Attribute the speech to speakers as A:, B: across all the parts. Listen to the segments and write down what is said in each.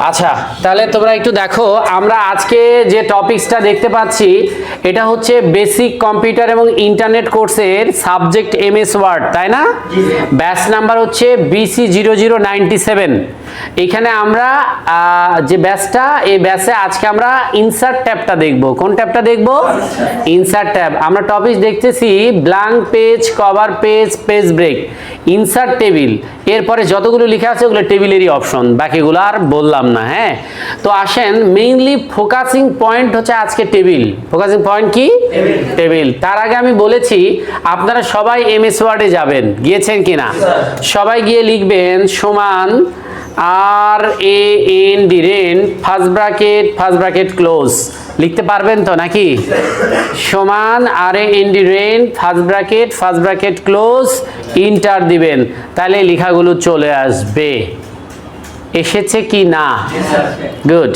A: আচ্ছা, তাহলে তোমরা একটু দেখো, আমরা আজকে যে টপিকসটা দেখতে পাচ্ছি এটা হচ্ছে বেসিক কম্পিউটার এবং ইন্টারনেট কোর্সের সাবজেক্ট এমএস ওয়ার্ড, তাই না? ব্যাচ নাম্বার হচ্ছে BC0097। এখানে আমরা যে ব্যাচটা, এই ব্যাচে আজকে আমরা ইনসার্ট ট্যাবটা দেখব। কোন ট্যাবটা দেখব? Insert tab. আমরা টপিক দেখতেছি blank page, cover page, page break, insert table. এরপরে যতগুলো লেখা আছে ওগুলো টেবিলেরই অপশন, বাকিগুলো আর বললাম না। হ্যাঁ, তো আসেন, মেইনলি ফোকাসিং পয়েন্ট হচ্ছে আজকে টেবিল। ফোকাসিং পয়েন্ট কি? টেবিল। তার আগে আমি বলেছি আপনারা সবাই এমএস ওয়ার্ডে যাবেন, গিয়েছেন কিনা? সবাই গিয়ে লিখবেন সমান RAND ফার্স্ট ব্র্যাকেট ক্লোজ। লিখতে পারবেন তো নাকি? সমান RAND first bracket close, inter দিবেন, তাহলে লেখাগুলো চলে আসবে। এসেছে কি না? গুড।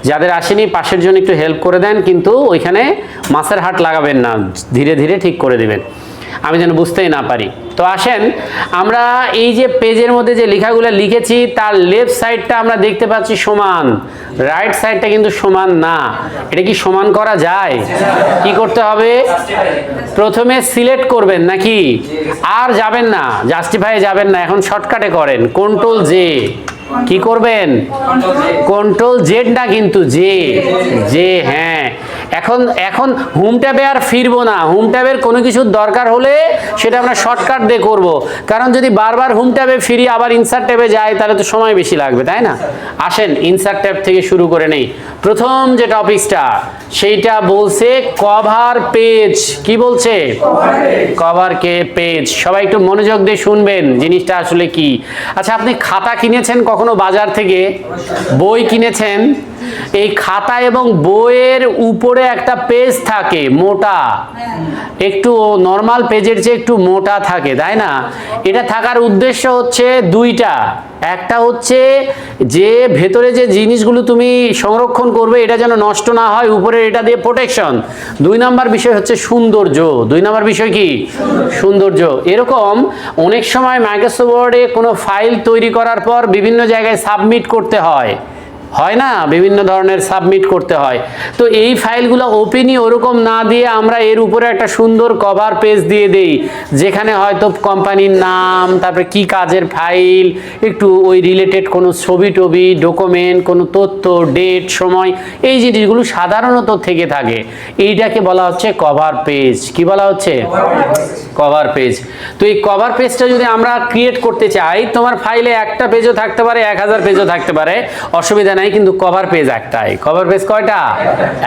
A: যাদের আসেনি পাশের জন্য একটু হেল্প করে দেন, কিন্তু ওইখানে মাছের হাট লাগাবেন না, ধীরে ধীরে ঠিক করে দিবেন, আমি যেন বুঝতেই না পারি। তো আসেন, আমরা এই যে পেজের মধ্যে যে লেখাগুলো লিখেছি তার লেফট সাইডটা আমরা দেখতে পাচ্ছি সমান, রাইট সাইডটা কিন্তু সমান না। এটা কি সমান করা যায়? কি করতে হবে? প্রথমে সিলেক্ট করবেন, নাকি আর যাবেন না, জাস্টিফাই যাবেন না, এখন শর্টকাটে করেন, কন্ট্রোল জে। কি করবেন? কন্ট্রোল জেড না, কিন্তু জে। হ্যাঁ, এখন হোম ট্যাবে আর ফিরবো না। হোম ট্যাবের কোনো কিছুর দরকার হলে সেটা আমরা শর্টকাট দিয়ে করব, কারণ যদি বারবার হোম ট্যাবে ফিরি আবার ইনসার্ট ট্যাবে যাই তাহলে তো সময় বেশি লাগবে, তাই না? আসেন ইনসার্ট ট্যাব থেকে শুরু করে নেই। প্রথম যে টপিকসটা সেইটা বলছে কভার পেজ। কি বলছে? Cover page. সবাই একটু মনোযোগ দিয়ে শুনবেন জিনিসটা আসলে কি। আচ্ছা, আপনি খাতা কিনেছেন কখনো বাজার থেকে? বই কিনেছেন? এই খাতা এবং বইয়ের উপরে একটা পেজ থাকে মোটা, একটু নর্মাল পেজের চেয়ে একটু মোটা থাকে, তাই না? এটা থাকার উদ্দেশ্য হচ্ছে দুইটা। একটা হচ্ছে যে ভেতরে যে জিনিসগুলো তুমি সংরক্ষণ করবে এটা যেন নষ্ট না হয়, উপরে এটা দিয়ে প্রোটেকশন। 2 নাম্বার বিষয় হচ্ছে সৌন্দর্য। 2 নাম্বার বিষয় কি? সৌন্দর্য। এরকম অনেক সময় মাইক্রোসফট ওয়ার্ডে কোনো ফাইল তৈরি করার পর বিভিন্ন জায়গায় সাবমিট করতে হয় না? বিভিন্ন ধরনের সাবমিট করতে হয়। তো এই ফাইলগুলো ওপেনই ওরকম না দিয়ে আমরা এর উপরে একটা সুন্দর কভার পেজ দিয়ে দেই, যেখানে হয়তো কোম্পানির নাম, তারপরে কি কাজের ফাইল, একটু ওই রিলেটেড কোনো ছবি টবি, ডকুমেন্ট, কোনো তথ্য, ডেট, সময়, এই জিনিসগুলো সাধারণত থেকে থাকে। এইটাকে বলা হচ্ছে কভার পেজ। কি বলা হচ্ছে? Cover page. তো এই কভার পেজটা যদি আমরা ক্রিয়েট করতে চাই, তোমার ফাইলে একটা পেজও থাকতে পারে, 1000 পেজও থাকতে পারে, অসুবিধা নাই, কিন্তু কভার পেজ একটাই। কভার পেজ কয়টা?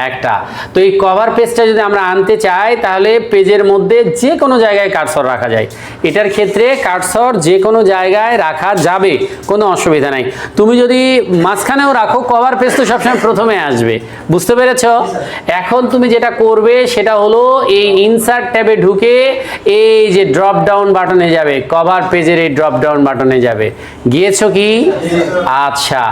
A: একটা। তো এই কভার পেজটা যদি আমরা আনতে চাই তাহলে পেজের মধ্যে যে কোনো জায়গায় কার্সর রাখা যায়। এটার ক্ষেত্রে কার্সর যে কোনো জায়গায় রাখা যাবে, কোনো অসুবিধা নাই। তুমি যদি মাঝখানেও রাখো, কভার পেজ তো সবসময় প্রথমে আসবে। বুঝতে পেরেছো? এখন তুমি যেটা করবে সেটা হলো এই ইনসার্ট ট্যাবে ঢুকে এই যে ড্রপ ডাউন বাটনে যাবে, কভার পেজের এই ড্রপ ডাউন বাটনে যাবে। গিয়েছো কি? আচ্ছা,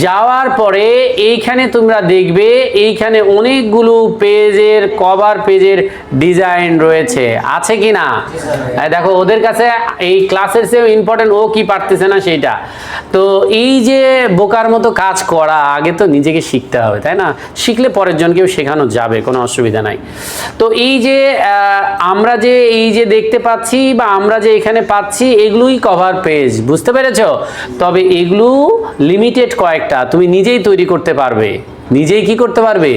A: যাওয়ার পরে এইখানে তোমরা দেখবে এইখানে অনেকগুলো পেজের, কভার পেজের ডিজাইন রয়েছে, আছে কি না? দেখো, ওদের কাছে এই ক্লাসের চেয়েও ইম্পর্টেন্ট ও কি পারতেছে না সেইটা। তো এই যে বোকার মতো কাজ করা, আগে তো নিজেকে শিখতে হবে, তাই না? শিখলে পরের জনকেও শেখানো যাবে, কোনো অসুবিধা নাই। তো এই যে আমরা যে এই যে দেখতে পাচ্ছি বা আমরা যে এখানে পাচ্ছি, এগুলোই কভার পেজ। বুঝতে পেরেছো? তবে এগুলো লিমিটেড কয়েকটা, তুমি নিজেই তৈরি করতে পারবে। নিজেই কি করতে পারবে?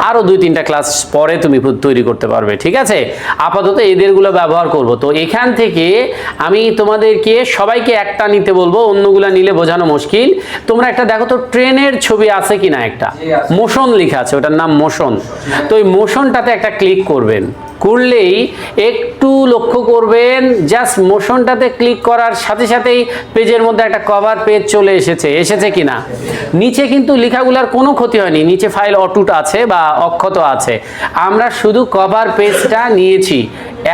A: আরো 2-3টা ক্লাস পরে তুমি তৈরি করতে পারবে, ঠিক আছে? আপাতত এদেরগুলো ব্যবহার করব। তো এখান থেকে আমি তোমাদেরকে সবাইকে একটা নিতে বলবো, অন্যগুলা নিলে বোঝানো মুশকিল। তোমরা একটা দেখো তো ট্রেনের ছবি আছে কিনা, একটা মোশন লেখা আছে, ওটার নাম মোশন। তো ওই মোশনটাতে একটা ক্লিক করবেন, করলেই একটু লক্ষ্য করবেন জাস্ট মোশনটাতে ক্লিক করার সাথে সাথেই পেজের মধ্যে একটা কভার পেজ চলে এসেছে কিনা। নিচে কিন্তু লেখাগুলোর কোনো ক্ষতি হয়নি, নিচে ফাইল অটুট আছে বা অক্ষত আছে, আমরা শুধু কভার পেজটা নিয়েছি।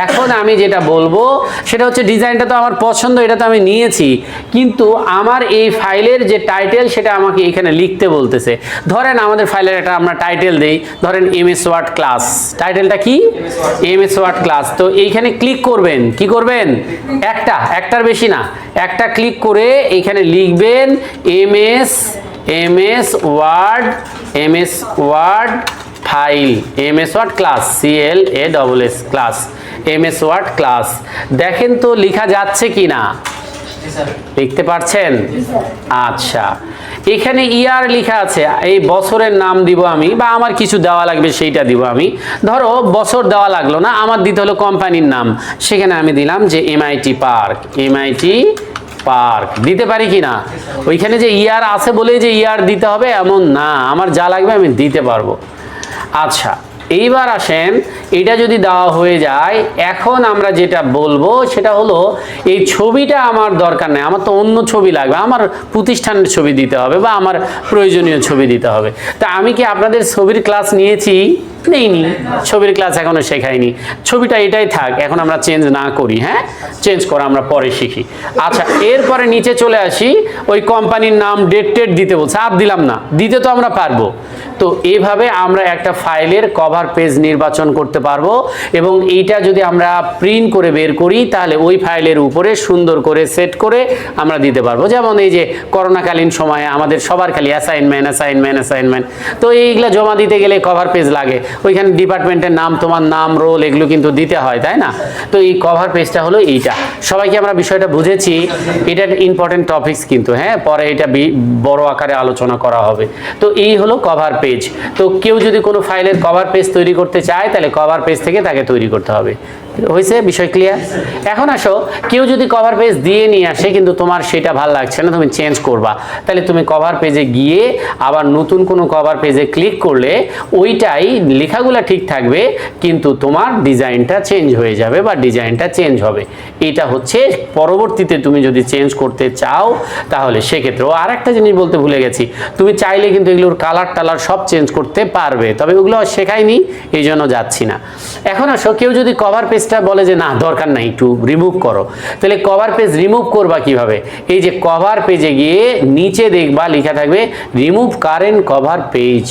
A: এখন আমি যেটা বলবো সেটা হচ্ছে ডিজাইনটা তো আমার পছন্দ, এটা তো আমি নিয়েছি, কিন্তু আমার এই ফাইলের যে টাইটেল সেটা আমাকে এখানে লিখতে বলতেছে। ধরেন আমাদের ফাইলের একটা আমরা টাইটেল দেই, ধরেন এমএস ওয়ার্ড ক্লাস। টাইটেলটা কি? MS word class. তো এইখানে ক্লিক করবেন, কি করবেন? একটার বেশি না, একটা ক্লিক করে এইখানে লিখবেন MS MS word file, MS word class, CLASS class, MS word class. দেখেন তো লেখা যাচ্ছে কি না, লিখতে পারছেন? আচ্ছা, এখানে ইয়ার লেখা আছে, এই বছরের নাম দিব আমি, বা আমার কিছু দেওয়া লাগবে সেইটা দিব আমি। ধরো বছর দেওয়া লাগলো না, আমার দিতে হলো কোম্পানির নাম, সেখানে আমি দিলাম যে MIT পার্ক। দিতে পারি কি না? ওইখানে যে ইয়ার আছে বলে যে ইয়ার দিতে হবে এমন না, আমার যা লাগবে আমি দিতে পারবো। আচ্ছা, এইবার আসেন, এটা যদি দেওয়া হয়ে যায়, এখন আমরা যেটা বলবো সেটা হলো এই ছবিটা আমার দরকার নেই, আমার তো অন্য ছবি লাগবে, আমার প্রতিষ্ঠানের ছবি দিতে হবে বা আমার প্রয়োজনীয় ছবি দিতে হবে। তা আমি কি আপনাদের ছবির ক্লাস নিয়েছি? নেইনি, ছবির ক্লাস এখনো শেখাইনি। ছবিটা এটাই থাক, এখন আমরা চেঞ্জ না করি, হ্যাঁ, চেঞ্জ করা আমরা পরে শিখি। আচ্ছা, এরপরে নিচে চলে আসি, ওই কোম্পানির নাম, ডেট দিতে বলছে, আর দিলাম না, দিতে তো আমরা পারবো। তো এইভাবে আমরা একটা ফাইলের কভার পেজ নির্বাচন করতে পারবো, এবং এইটা যদি আমরা প্রিন্ট করে বের করি তাহলে ওই ফাইলের উপরে সুন্দর করে সেট করে আমরা দিতে পারবো। যেমন এই যে করোনাকালীন সময়ে আমাদের সবার খালি অ্যাসাইনমেন্ট, তো এইগুলা জমা দিতে গেলে কভার পেজ লাগে, ওইখানে ডিপার্টমেন্টের নাম, তোমার নাম, রোল, এগুলো কিন্তু দিতে হয়, তাই না? তো এই কভার পেজটা হলো এইটা। সবাইকে আমরা বিষয়টা বুঝেছি, এটা ইম্পর্টেন্ট টপিকস কিন্তু, হ্যাঁ, পরে এটা বড় আকারে আলোচনা করা হবে। তো এই হলো কভার পেজ। তো কেউ যদি কোনো ফাইলের কভার পেজ তৈরি করতে চায় তাহলে কভার পেজ থেকে তাকে তৈরি করতে হবে। হয়েছে? বিষয় ক্লিয়ার? এখন আসো, কেউ যদি কভার পেজ দিয়ে নিয়ে আসে কিন্তু তোমার সেটা ভালো লাগছে না, তুমি চেঞ্জ করবা, তাহলে তুমি কভার পেজে গিয়ে আবার নতুন কোনো কভার পেজে ক্লিক করলে ওইটাই লেখাগুলো ঠিক থাকবে, কিন্তু তোমার ডিজাইনটা চেঞ্জ হয়ে যাবে বা ডিজাইনটা চেঞ্জ হবে। এটা হচ্ছে পরবর্তীতে তুমি যদি চেঞ্জ করতে চাও তাহলে সেক্ষেত্রেও। আর একটা জিনিস বলতে ভুলে গেছি, তুমি চাইলে কিন্তু এগুলোর কালার টালার সব চেঞ্জ করতে পারবে, তবে ওগুলো শেখাইনি, এই জন্য যাচ্ছি না। এখন আসো, কেউ যদি কভার পেজ বলে যে না দরকার নাই, একটু রিমুভ করো, তাহলে কভার পেজ রিমুভ করবা কিভাবে? এই যে কভার পেজে গিয়ে নিচে দেখবা লেখা থাকবে রিমুভ কারেন্ট কভার পেজ,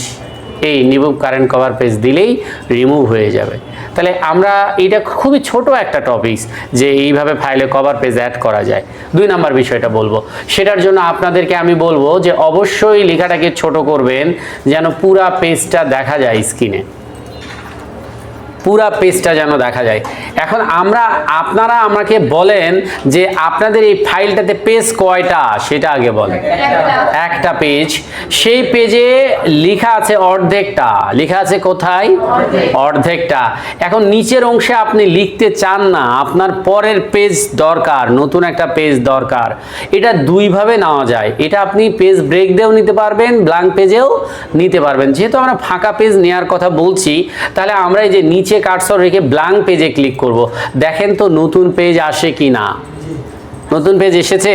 A: এই রিমুভ কারেন্ট কভার পেজ দিলেই রিমুভ হয়ে যাবে। তাহলে আমরা, এটা খুবই ছোট একটা টপিকস যে এইভাবে ফাইলে কভার পেজ অ্যাড করা যায়। 2 নাম্বার বিষয়টা বলবো, সেটার জন্য আপনাদেরকে আমি বলবো যে অবশ্যই লেখাটাকে ছোট করবেন যেন পুরা পেজটা দেখা যায় স্ক্রিনে, পুরা পেজটা যেন দেখা যায়। এখন আপনারা আমাকে বলেন যে আপনাদের এই ফাইলটাতে পেজ কয়টা, সেটা আগে বলেন। একটা পেজ, সেই পেজে লেখা আছে অর্ধেকটা, লেখা আছে কোথায়? অর্ধেকটা। এখন নিচের অংশে আপনি লিখতে চান না, আপনার পরের পেজ দরকার, নতুন একটা পেজ দরকার। এটা 2 ভাবে নেওয়া যায়, এটা আপনি পেজ ব্রেক দিয়েও নিতে পারবেন, ব্ল্যাঙ্ক পেজেও নিতে পারবেন। যেহেতু আমরা ফাঁকা পেজ নেওয়ার কথা বলছি, তাহলে আমরা এই যে নিচে কার্সর রেখে ব্ল্যাঙ্ক পেজে ক্লিক করব, দেখেন তো নতুন পেজ আসে কি না। নতুন পেজ এসেছে?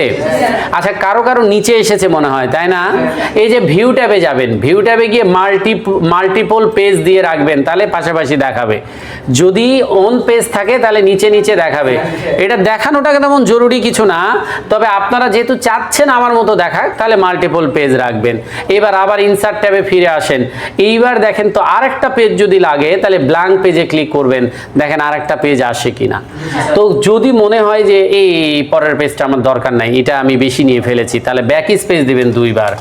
A: আচ্ছা, কারো নিচে এসেছে মনে হয়, তাই না? এই যে ভিউ ট্যাবে যাবেন, ভিউ ট্যাবে গিয়ে মাল্টিপল পেজ দিয়ে রাখবেন, তাহলে পাশাপাশি দেখাবে। যদি অন পেজ থাকে তাহলে নিচে নিচে দেখাবে। এটা দেখানোটা তেমন জরুরি কিছু না, তবে আপনারা যেহেতু চাচ্ছেন আমার মতো দেখাক, তাহলে মাল্টিপল পেজ রাখবেন। এবার আবার ইনসার্ট ট্যাবে ফিরে আসেন, এইবার দেখেন তো আরেকটা পেজ যদি লাগে তাহলে ব্ল্যাঙ্ক পেজে ক্লিক করবেন, দেখেন আরেকটা পেজ আসে কিনা। তো যদি মনে হয় যে এই পরের পেজটা আমার দরকার নাই, এটা আমি বেশি নিয়ে ফেলেছি, তাহলে ব্যাক স্পেস দিবেন 2 বার।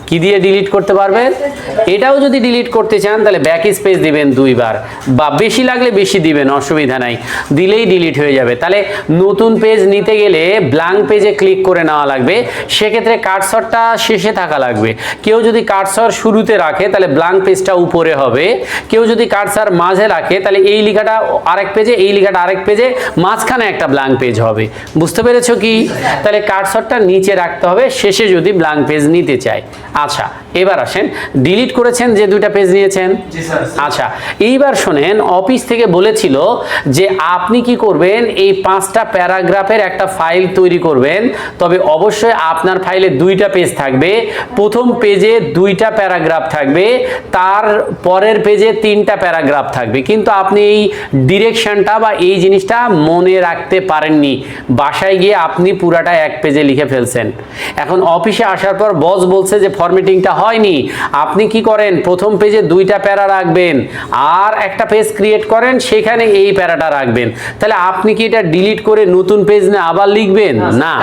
A: কি দিয়ে ডিলিট করতে পারবেন? এটাও যদি ডিলিট করতে চান তাহলে ব্যাক স্পেস দিবেন 2 বার, বা বেশি লাগলে বেশি দিবেন, অসুবিধা নাই, দিলেই ডিলিট হয়ে যাবে। তাহলে নতুন পেজ নিতে গেলে ব্ল্যাঙ্ক পেজে ক্লিক করে নেওয়া লাগবে, সেক্ষেত্রে কার্সরটা শেষে থাকা লাগবে। কেউ যদি কার্সর শুরুতে রাখে তাহলে ব্ল্যাঙ্ক পেজটা উপরে হবে, কেউ যদি কার্সর মাঝে রাখে তাহলে এই লেখাটা আরেক পেজে, এই লেখাটা আরেক পেজে, মাঝখানে একটা ব্ল্যাঙ্ক পেজ হবে। বুঝতে পেরেছো কি? তাহলে কার্সরটা নিচে রাখতে হবে শেষে যদি ব্ল্যাঙ্ক পেজ নিতে চাই। আচ্ছা, এবার আসেন, ডিলিট করেছেন যে 2টা পেজ নিয়েছেন। আচ্ছা, এইবার শোনেন, অফিস থেকে বলেছিল যে আপনি কি করবেন, এই 5টা প্যারাগ্রাফের একটা ফাইল তৈরি করবেন, তবে অবশ্যই আপনার ফাইলে 2টা পেজ থাকবে। প্রথম পেজে 2টা প্যারাগ্রাফ থাকবে, তার পরের পেজে 3টা প্যারাগ্রাফ থাকবে, কিন্তু আপনি এই ডিরেকশনটা বা এই জিনিসটা মনে রাখতে পারেননি, বাসায় গিয়ে আপনি পুরাটা এক পেজে লিখে ফেলছেন। এখন অফিসে আসার পর বস বলছে যে ফরম্যাটিংটা হয়নি। আপনি কি করেন, প্রথম পেজে 2টা প্যারা রাখবেন, আর একটা পেজ ক্রিয়েট করেন, সেখানে এই প্যারাটা রাখবেন। তাহলে আপনি কি এটা ডিলিট করে নতুন পেজ নিয়ে আবার লিখবেন? না।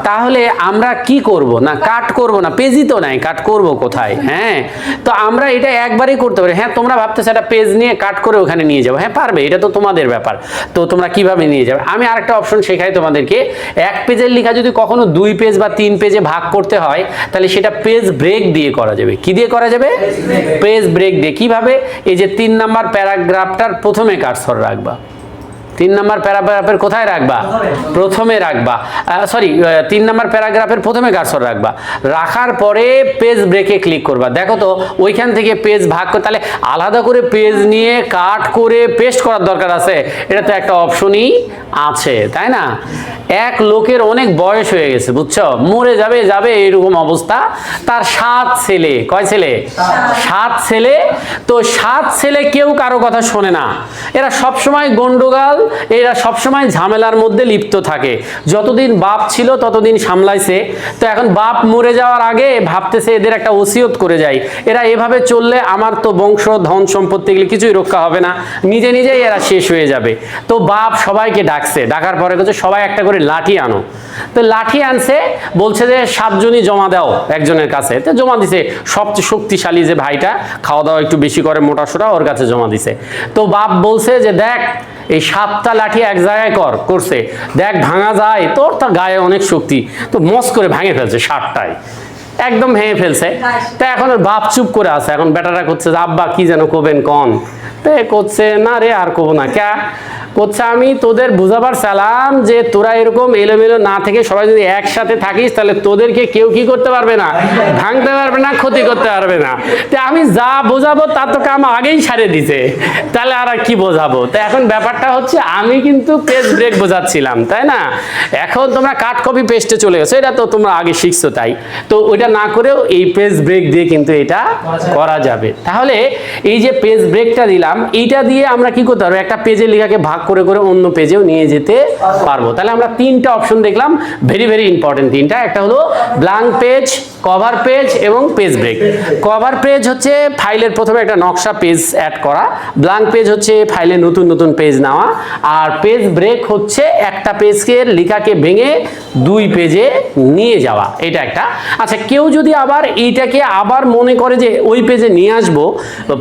A: তাহলে আমরা কি করব? না কাট করব না, পেজই তো নাই, কাট করব কোথায়? হ্যাঁ, তো আমরা এটা একবারই করতে পারি। হ্যাঁ, তোমরা ভাবতেছো একটা পেজ নিয়ে কাট করে ওখানে নিয়ে যাবো, হ্যাঁ পারবে, এটা তো তোমাদের ব্যাপার। তো তোমরা কিভাবে নিয়ে যাবে, আমি আরেকটা অপশন শেখাই তোমাদেরকে। এক পেজের লেখা যদি কখনো 2 পেজ বা 3 পেজে ভাগ করতে হয়, তাহলে সেটা পেজ ব্রেক দিয়ে করা যাবে। কি দিয়ে করা যাবে? পেজ ব্রেক দিয়ে। কিভাবে? এই যে 3 নাম্বার প্যারাগ্রাফটার প্রথমে কার্সর রাখবা, 3 নাম্বার প্যারাগ্রাফের কোথায় রাখবা? প্রথমে রাখবা। সরি, 3 নাম্বার প্যারাগ্রাফের প্রথমে কার্সর রাখবা, রাখার পরে পেজ ব্রেকে ক্লিক করবা। দেখো তো ওইখান থেকে পেজ ভাগ করে, তাহলে আলাদা করে পেজ নিয়ে কাট করে পেস্ট করার দরকার আছে? এটা তো একটা অপশনই আছে, তাই না? এক লোকের অনেক বয়স হয়ে গেছে, বুঝছো, মরে যাবে যাবে এরকম অবস্থা, তার 7 ছেলে। কয় ছেলে? 7 ছেলে। তো 7 ছেলে কেউ কারো কথা শোনে না, এরা সবসময় গন্ডগোল, এরা সবসময় ঝামেলার মধ্যে লিপ্ত থাকে। যতদিন বাপ ছিল ততদিন সামলাইছে, তো এখন বাপ মরে যাওয়ার আগে ভাবতেছে এদের একটা ওসিয়ত করে যায়, এরা এভাবে চললে আমার তো বংশ ধন সম্পত্তি এগুলি কিছুই রক্ষা হবে না, নিজে নিজেই এরা শেষ হয়ে যাবে। তো বাপ সবাইকে ডাকছে, ডাকার পরে বলছে সবাই একটা করে লাঠি আনো। তো লাঠি আনছে, বলছে যে 7 জনই জমা দাও একজনের কাছে। তো জমা দিছে, সবচেয়ে শক্তিশালী যে ভাইটা, খাওয়া দাওয়া একটু বেশি করে, মোটা সোটা, ওর কাছে জমা দিছে। তো বাপ বলছে যে দেখ এই 7টা লাঠি এক জায়গায় করছে, দেখ ভাঙা যায়, তোর তার গায়ে অনেক শক্তি। তো মস করে ভাঙে ফেলছে 7টাই, একদম ভেঙে ফেলছে। তা এখন বাপ চুপ করে আছে। এখন বেটারা করছে আব্বা কি যেন কবেন কন? তো করছে না রে আর কব না। ক্যা করছে, আমি তোদের বুঝাবার চালাম যে তোরা এরকম এলোমেলো না থেকে সবাই যদি একসাথে থাকিস, তাহলে তোদেরকে কেউ কি করতে পারবে না, ভাঙতে পারবে না, ক্ষতি করতে পারবে না। তো আমি যা বোঝাবো তার তো কাম আগেই সারে দিছে, তাহলে আর কি বোঝাবো? তো এখন ব্যাপারটা হচ্ছে আমি কিন্তু পেজ ব্রেক বোঝাচ্ছিলাম, তাই না? এখন তোমরা কাট কপি পেস্টে চলে গেছো, এটা তো তোমরা আগে শিখছো, তাই তো ওইটা না করেও এই পেজ ব্রেক দিয়ে কিন্তু এটা করা যাবে। তাহলে এই যে পেজ ব্রেকটা দিলাম, এইটা দিয়ে আমরা কি করতে পারবো, একটা পেজের লেখাকে ভাগ করে করে অন্য পেজেও নিয়ে যেতে পারবো। তাহলে আমরা 3টা অপশন দেখলাম, ভেরি ভেরি ইম্পর্টেন্ট 3টা। একটা হলো ব্ল্যাঙ্ক পেজ, কভার পেজ এবং পেজ ব্রেক। কভার পেজ হচ্ছে ফাইলের প্রথমে একটা নকশা পেজ অ্যাড করা, ব্ল্যাঙ্ক পেজ হচ্ছে ফাইলে নতুন নতুন পেজ নেওয়া, আর পেজ ব্রেক হচ্ছে একটা পেজকে লেখাকে ভেঙে 2 পেজে নিয়ে যাওয়া, এটা একটা। আচ্ছা, কেউ যদি আবার এইটাকে আবার মনে করে যে ওই পেজে নিয়ে আসবো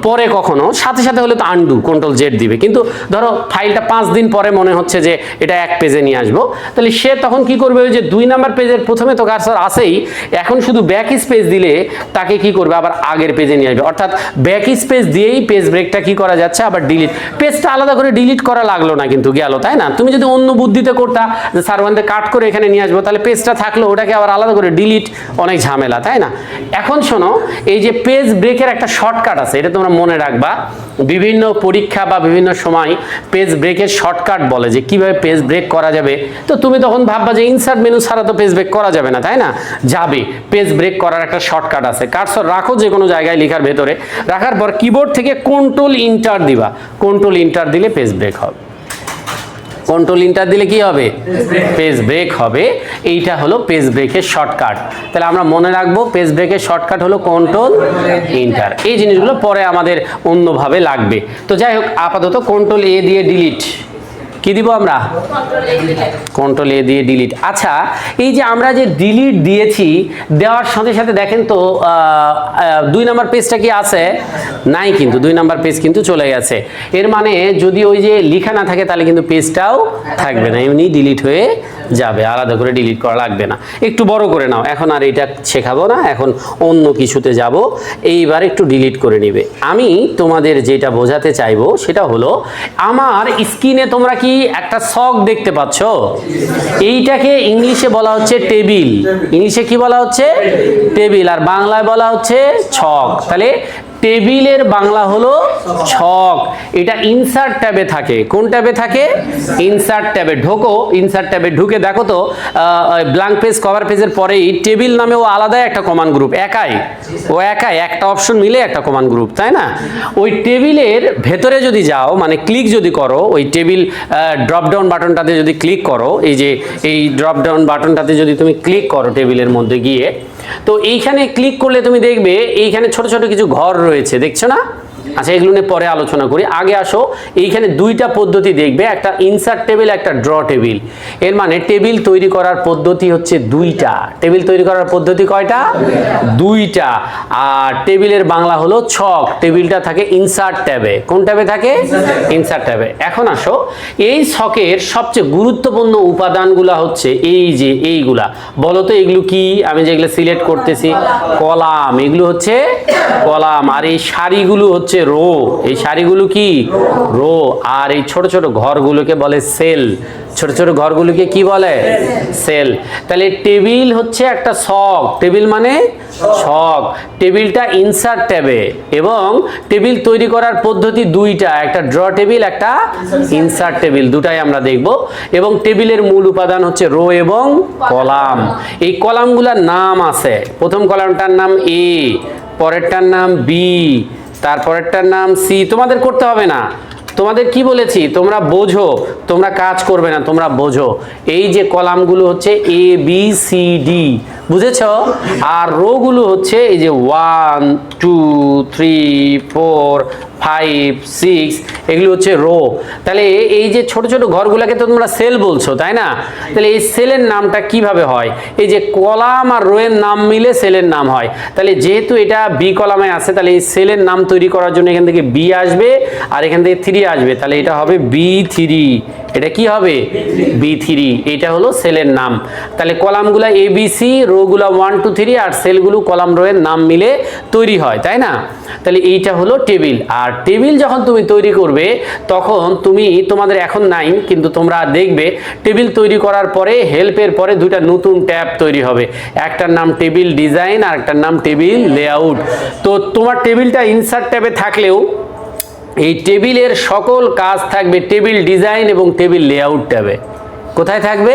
A: পরে কখনো, সাথে সাথে হলে তো আনডু কন্ট্রোল জেড দিবে, কিন্তু ধরো ফাইলটা 5 দিন পরে মনে হচ্ছে যে এটা 1 পেজে নিয়ে আসবো, তাহলে সে তখন কি করবে, ওই যে 2 নাম্বার পেজের প্রথমে তো কার্সর আছেই, এখন শুধু ব্যাক স্পেস দিলে তাকে কি করবে, আবার আগের পেজে নিয়ে আসবে। অর্থাৎ ব্যাক স্পেস দিয়েই পেজ ব্রেকটা কি করা যাচ্ছে, আবার ডিলিট, পেজটা আলাদা করে ডিলিট করা লাগলো না কিন্তু, গেল, তাই না? তুমি যদি অন্য বুদ্ধিতে করতা যে স্যার ওখানে কাট করে এখানে নিয়ে আসবো, তাহলে পেজটা থাকলো, ওটাকে আবার আলাদা করে ডিলিট, অনেক ঝামেলা, তাই না? এখন শোনো, এই যে পেজ ব্রেকের একটা শর্টকাট আছে, এটা তোমরা মনে রাখবা। বিভিন্ন পরীক্ষা বা বিভিন্ন সময় পেজ ব্রেকের শর্টকাট বলে যে কিভাবে পেজ ব্রেক করা যাবে। তো তুমি তখন ভাববা যে ইনসার্ট মেনু ছাড়া তো পেজ ব্রেক করা যাবে না, তাই না? যাবে, পেজ ব্রেক করার একটা শর্টকাট আছে। কার্সর রাখো যে কোনো জায়গায় লেখার ভেতরে, রাখার পর কিবোর্ড থেকে কন্ট্রোল ইন্টার দিবা, কন্ট্রোল ইন্টার দিলে পেজ ব্রেক হবে। কন্ট্রোল ইন্টার দিলে কি হবে, পেজ ব্রেক হবে। এইটা হলো পেজ ব্রেকের শর্টকাট। তাহলে আমরা মনে রাখবো পেজ ব্রেকের শর্টকাট হলো কন্ট্রোল ইন্টার। এই জিনিসগুলো পরে আমাদের অন্যভাবে লাগবে। তো যাই হোক, আপাতত কন্ট্রোল এ দিয়ে ডিলিট, কি দিব আমরা, কন্ট্রোল এ দিয়ে ডিলিট। আচ্ছা, এই যে আমরা যে ডিলিট দিয়েছি, দেওয়ার সাথে সাথে দেখেন তো 2 নাম্বার পেজটা কি আছে, নাই, কিন্তু 2 নাম্বার পেজ কিন্তু চলে গেছে। এর মানে যদি ওই যে লেখা না থাকে তাহলে কিন্তু পেজটাও থাকবে না, এমনি ডিলিট হয়ে যাবে, আলাদা করে ডিলিট করা লাগবে না। একটু বড় করে নাও, এখন আর এটা শেখাবো না, এখন অন্য কিছুতে যাব। এইবার একটু ডিলিট করে নিবে। আমি তোমাদের যেটা বোঝাতে চাইবো সেটা হলো, আমার স্ক্রিনে তোমরা কি একটা ছক দেখতে পাচ্ছ, এইটাকে ইংলিশে বলা হচ্ছে টেবিল। ইংলিশে কি বলা হচ্ছে, টেবিল, আর বাংলায় বলা হচ্ছে ছক। তাহলে টেবিলের বাংলা হলো ছক। এটা ইনসার্ট ট্যাবে থাকে। কোন ট্যাবে থাকে, ইনসার্ট ট্যাবে। ঢোকো, ইনসার্ট ট্যাবে ঢুকে দেখো তো ব্ল্যাঙ্ক পেজ কভার পেজের পরেই টেবিল নামে ও আলাদাই একটা কমান্ড গ্রুপ, একাই, ও একাই একটা অপশন মিলে একটা কমান্ড গ্রুপ, তাই না? ওই টেবিলের ভেতরে যদি যাও, মানে ক্লিক যদি করো, ওই টেবিল ড্রপ ডাউন বাটনটাতে যদি ক্লিক করো, এই যে এই ড্রপ ডাউন বাটনটাতে যদি তুমি ক্লিক করো টেবিলের মধ্যে গিয়ে, তো এইখানে ক্লিক করলে তুমি দেখবে এইখানে ছোট ছোট কিছু ঘর রয়েছে, দেখছো না? আচ্ছা, এগুলো নিয়ে পরে আলোচনা করি, আগে আসো এইখানে দুইটা পদ্ধতি দেখবে, একটা ইনসার্ট টেবিল, একটা ড্র টেবিল। এর মানে টেবিল তৈরি করার পদ্ধতি হচ্ছে দুইটা। টেবিল তৈরি করার পদ্ধতি কয়টা? দুইটা। আর টেবিলের বাংলা হলো ছক। টেবিলটা থাকে ইনসার্ট ট্যাবে। কোন ট্যাবে থাকে? ইনসার্ট ট্যাবে। এখন আসো, এই ছকের সবচেয়ে গুরুত্বপূর্ণ উপাদানগুলো হচ্ছে এই যে এইগুলা। বলো তো এগুলো কি? আমি যেগুলো সিলেক্ট করতেছি, কলাম। এগুলো হচ্ছে কলাম। আর এই সারিগুলো হচ্ছে রো। এই সারিগুলো কি? রো। আর এই ছোট ছোট ঘরগুলোকে বলে সেল। ছোট ছোট ঘরগুলোকে কি বলে? সেল। তাহলে টেবিল হচ্ছে একটা ছক। টেবিল মানে ছক। টেবিলটা ইনসার্ট ট্যাবে, এবং টেবিল তৈরি করার পদ্ধতি দুইটা, একটা ড্র টেবিল, একটা ইনসার্ট টেবিল, দুটাই আমরা দেখব। এবং টেবিলের মূল উপাদান হচ্ছে রো এবং কলাম। এই কলামগুলোর নাম আছে। প্রথম কলামটার নাম এ, পরেরটার নাম বি, তারপরেরটার নাম সি। তোমাদের করতে হবে না, তোমাদের কি বলেছি তোমরা বোঝো, তোমরা কাজ করবে না, তোমরা বোঝো। এই যে কলামগুলো হচ্ছে এ বি সি ডি, বুঝেছো? আর রো গুলো হচ্ছে এই যে 1 2 3 4 5 6, এগুলো হচ্ছে রো। তাহলে এই যে ছোট ছোট ঘরগুলোকে তো তোমরা সেল বলছো, তাই না? তাহলে এই সেলের নামটা কিভাবে হয়? এই যে কলাম আর রো এর নাম মিলে সেলের নাম হয়। তাহলে যেহেতু এটা বি কলামে আছে, তাহলে এই সেলের নাম তৈরি করার জন্য এখান থেকে বি আসবে আর এখান থেকে 3 আসবে, তাহলে এটা হবে B3। এটা কি হবে? B3। এটা হলো সেলের নাম। তাহলে কলামগুলো ABC, রোগুলো 1 2 3, আর সেলগুলো কলাম রো এর নাম মিলে তৈরি হয়, তাই না? তাহলে এইটা হলো টেবিল। আর টেবিল যখন তুমি তৈরি করবে, তখন তুমি, তোমাদের এখন নাই কিন্তু তোমরা দেখবে টেবিল তৈরি করার পরে হেল্পের পরে দুইটা নতুন ট্যাব তৈরি হবে। একটার নাম টেবিল ডিজাইন আর একটার নাম টেবিল লেআউট। তো তোমার টেবিলটা ইনসার্ট ট্যাবে থাকলেও এই টেবিলের সকল কাজ থাকবে টেবিল ডিজাইন এবং টেবিল লেআউট ট্যাবে। কোথায় থাকবে?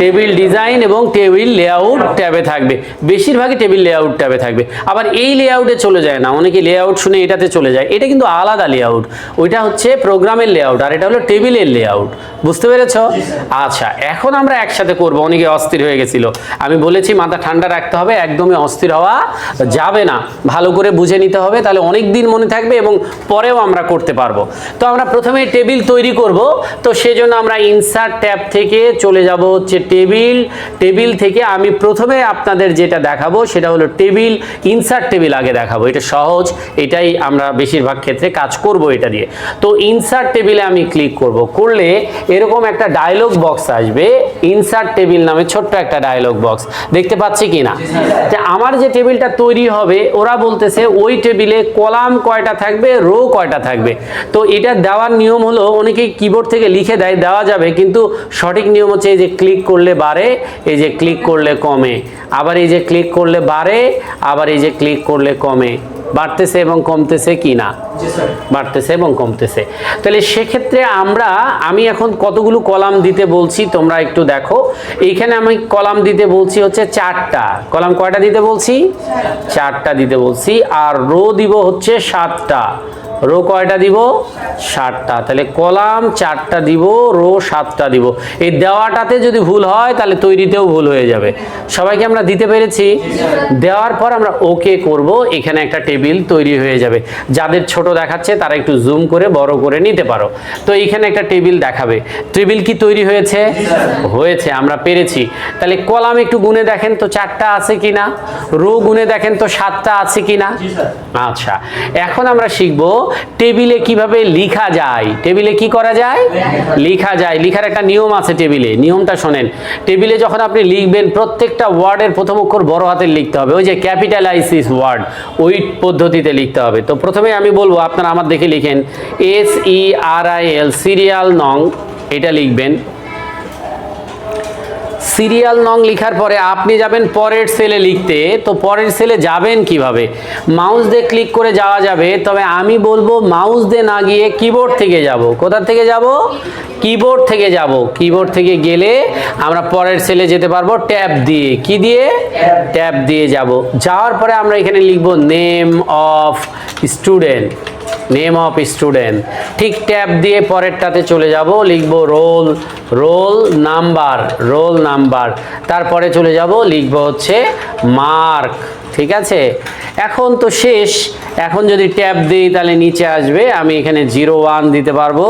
A: টেবিল ডিজাইন এবং টেবিল লেআউট ট্যাবে থাকবে। বেশিরভাগই টেবিল লেআউট ট্যাবে থাকবে। আবার এই লেআউটে চলে যায় না, অনেকে লেআউট শুনে এটাতে চলে যায়। এটা কিন্তু আলাদা লেআউট। ওইটা হচ্ছে প্রোগ্রামের লেআউট, আর এটা হলো টেবিলের লেআউট। বুঝতে পেরেছ? আচ্ছা, এখন আমরা একসাথে করব। অনেকে অস্থির হয়ে গেছিল, আমি বলেছি মাথা ঠান্ডা রাখতে হবে, একদমই অস্থির হওয়া যাবে না। ভালো করে বুঝে নিতে হবে, তাহলে অনেক দিন মনে থাকবে এবং পরেও আমরা করতে পারবো। তো আমরা প্রথমে টেবিল তৈরি করব। তো সেজন্য আমরা ইনসার্ট ট্যাব থেকে চলে যাব হচ্ছে টেবিল। টেবিল থেকে আমি প্রথমে আপনাদের যেটা দেখাবো সেটা হলো টেবিল, ইনসার্ট টেবিল আগে দেখাবো। এটা সহজ, এটাই আমরা বেশিরভাগ ক্ষেত্রে কাজ করব এটা দিয়ে। তো ইনসার্ট টেবিলে আমি ক্লিক করব, করলে এরকম একটা ডায়লগ বক্স আসবে। ইনসার্ট টেবিল নামে ছোট্ট একটা ডায়লগ বক্স দেখতে পাচ্ছি কিনা? যে আমার যে টেবিলটা তৈরি হবে, ওরা বলতেছে ওই টেবিলে কলাম কয়টা থাকবে, রো কয়টা থাকবে। তো এটা দেওয়ার নিয়ম হলো, অনেকেই কিবোর্ড থেকে লিখে দেয়, দেওয়া যাবে, কিন্তু সঠিক নিয়ম হচ্ছে এই যে ক্লিক করলে বাড়ে, এই যে ক্লিক করলে কমে, আবার এই যে ক্লিক করলে বাড়ে, আবার এই যে ক্লিক করলে কমে। বাড়তেছে এবং কমতেছে কি না? বাড়তেছে এবং কমতেছে। তাহলে সেক্ষেত্রে আমি এখন কতগুলো কলাম দিতে বলছি তোমরা একটু দেখো। এইখানে আমি কলাম দিতে বলছি হচ্ছে 4টা। কলাম কয়টা দিতে বলছি? 4টা দিতে বলছি। আর রো দিব হচ্ছে 7টা। রো কয়টা দিব? 7টা। তাহলে কলাম 4টা দিব, রো 7টা দিব। এই দেওয়াটাতে যদি ভুল হয় তাহলে তৈরিতেও ভুল হয়ে যাবে। সবাইকে আমরা দিতে পেরেছি? দেওয়ার পর আমরা ওকে করব, এখানে একটা টেবিল তৈরি হয়ে যাবে। যাদের ছোট দেখাচ্ছে তারা একটু জুম করে বড় করে নিতে পারো। তো এইখানে একটা টেবিল দেখাবে। টেবিল কি তৈরি হয়েছে? হয়েছে, আমরা পেরেছি। তাহলে কলাম একটু গুনে দেখেন তো 4টা আছে কিনা, রো গুনে দেখেন তো 7টা আছে কিনা। আচ্ছা, এখন আমরা শিখবো টেবিলে কিভাবে লিখা যায়। টেবিলে কি করা যায়? লিখা যায়। লিখার একটা নিয়ম আছে টেবিলে। নিয়মটা শোনেন। টেবিলে যখন আপনি লিখবেন, প্রত্যেকটা ওয়ার্ডের প্রথম অক্ষর বড় হাতের লিখতে হবে। ওই যে ক্যাপিটালাইসিস ওয়ার্ড, ওই পদ্ধতিতে লিখতে হবে। তো প্রথমে আমি বলবো, আপনারা আমার দেখে লিখেন SERIAL, সিরিয়াল নং, এটা লিখবেন। সিরিয়াল নং লেখার পরে আপনি যাবেন পরের সেলে লিখতে। তো পরের সেলে যাবেন কিভাবে? মাউস দিয়ে ক্লিক করে যাওয়া যাবে, তবে আমি বলবো মাউস দিয়ে না গিয়ে কিবোর্ড থেকে যাব। কোথা থেকে যাব? কিবোর্ড থেকে যাব। কিবোর্ড থেকে গেলে আমরা পরের সেলে যেতে পারবো ট্যাব দিয়ে। কি দিয়ে? ট্যাব দিয়ে যাব। যাওয়ার পরে আমরা এখানে লিখব name of student. Name of student. ঠিক ট্যাব দিয়ে পরেরটাতে চলে যাব, লিখব রোল নাম্বার, তারপরে চলে যাব লিখব হচ্ছে মার্ক। ঠিক আছে, এখন তো শেষ। এখন যদি ট্যাব দিই তাহলে নিচে আসবে, আমি এখানে 01 দিতে পারবো।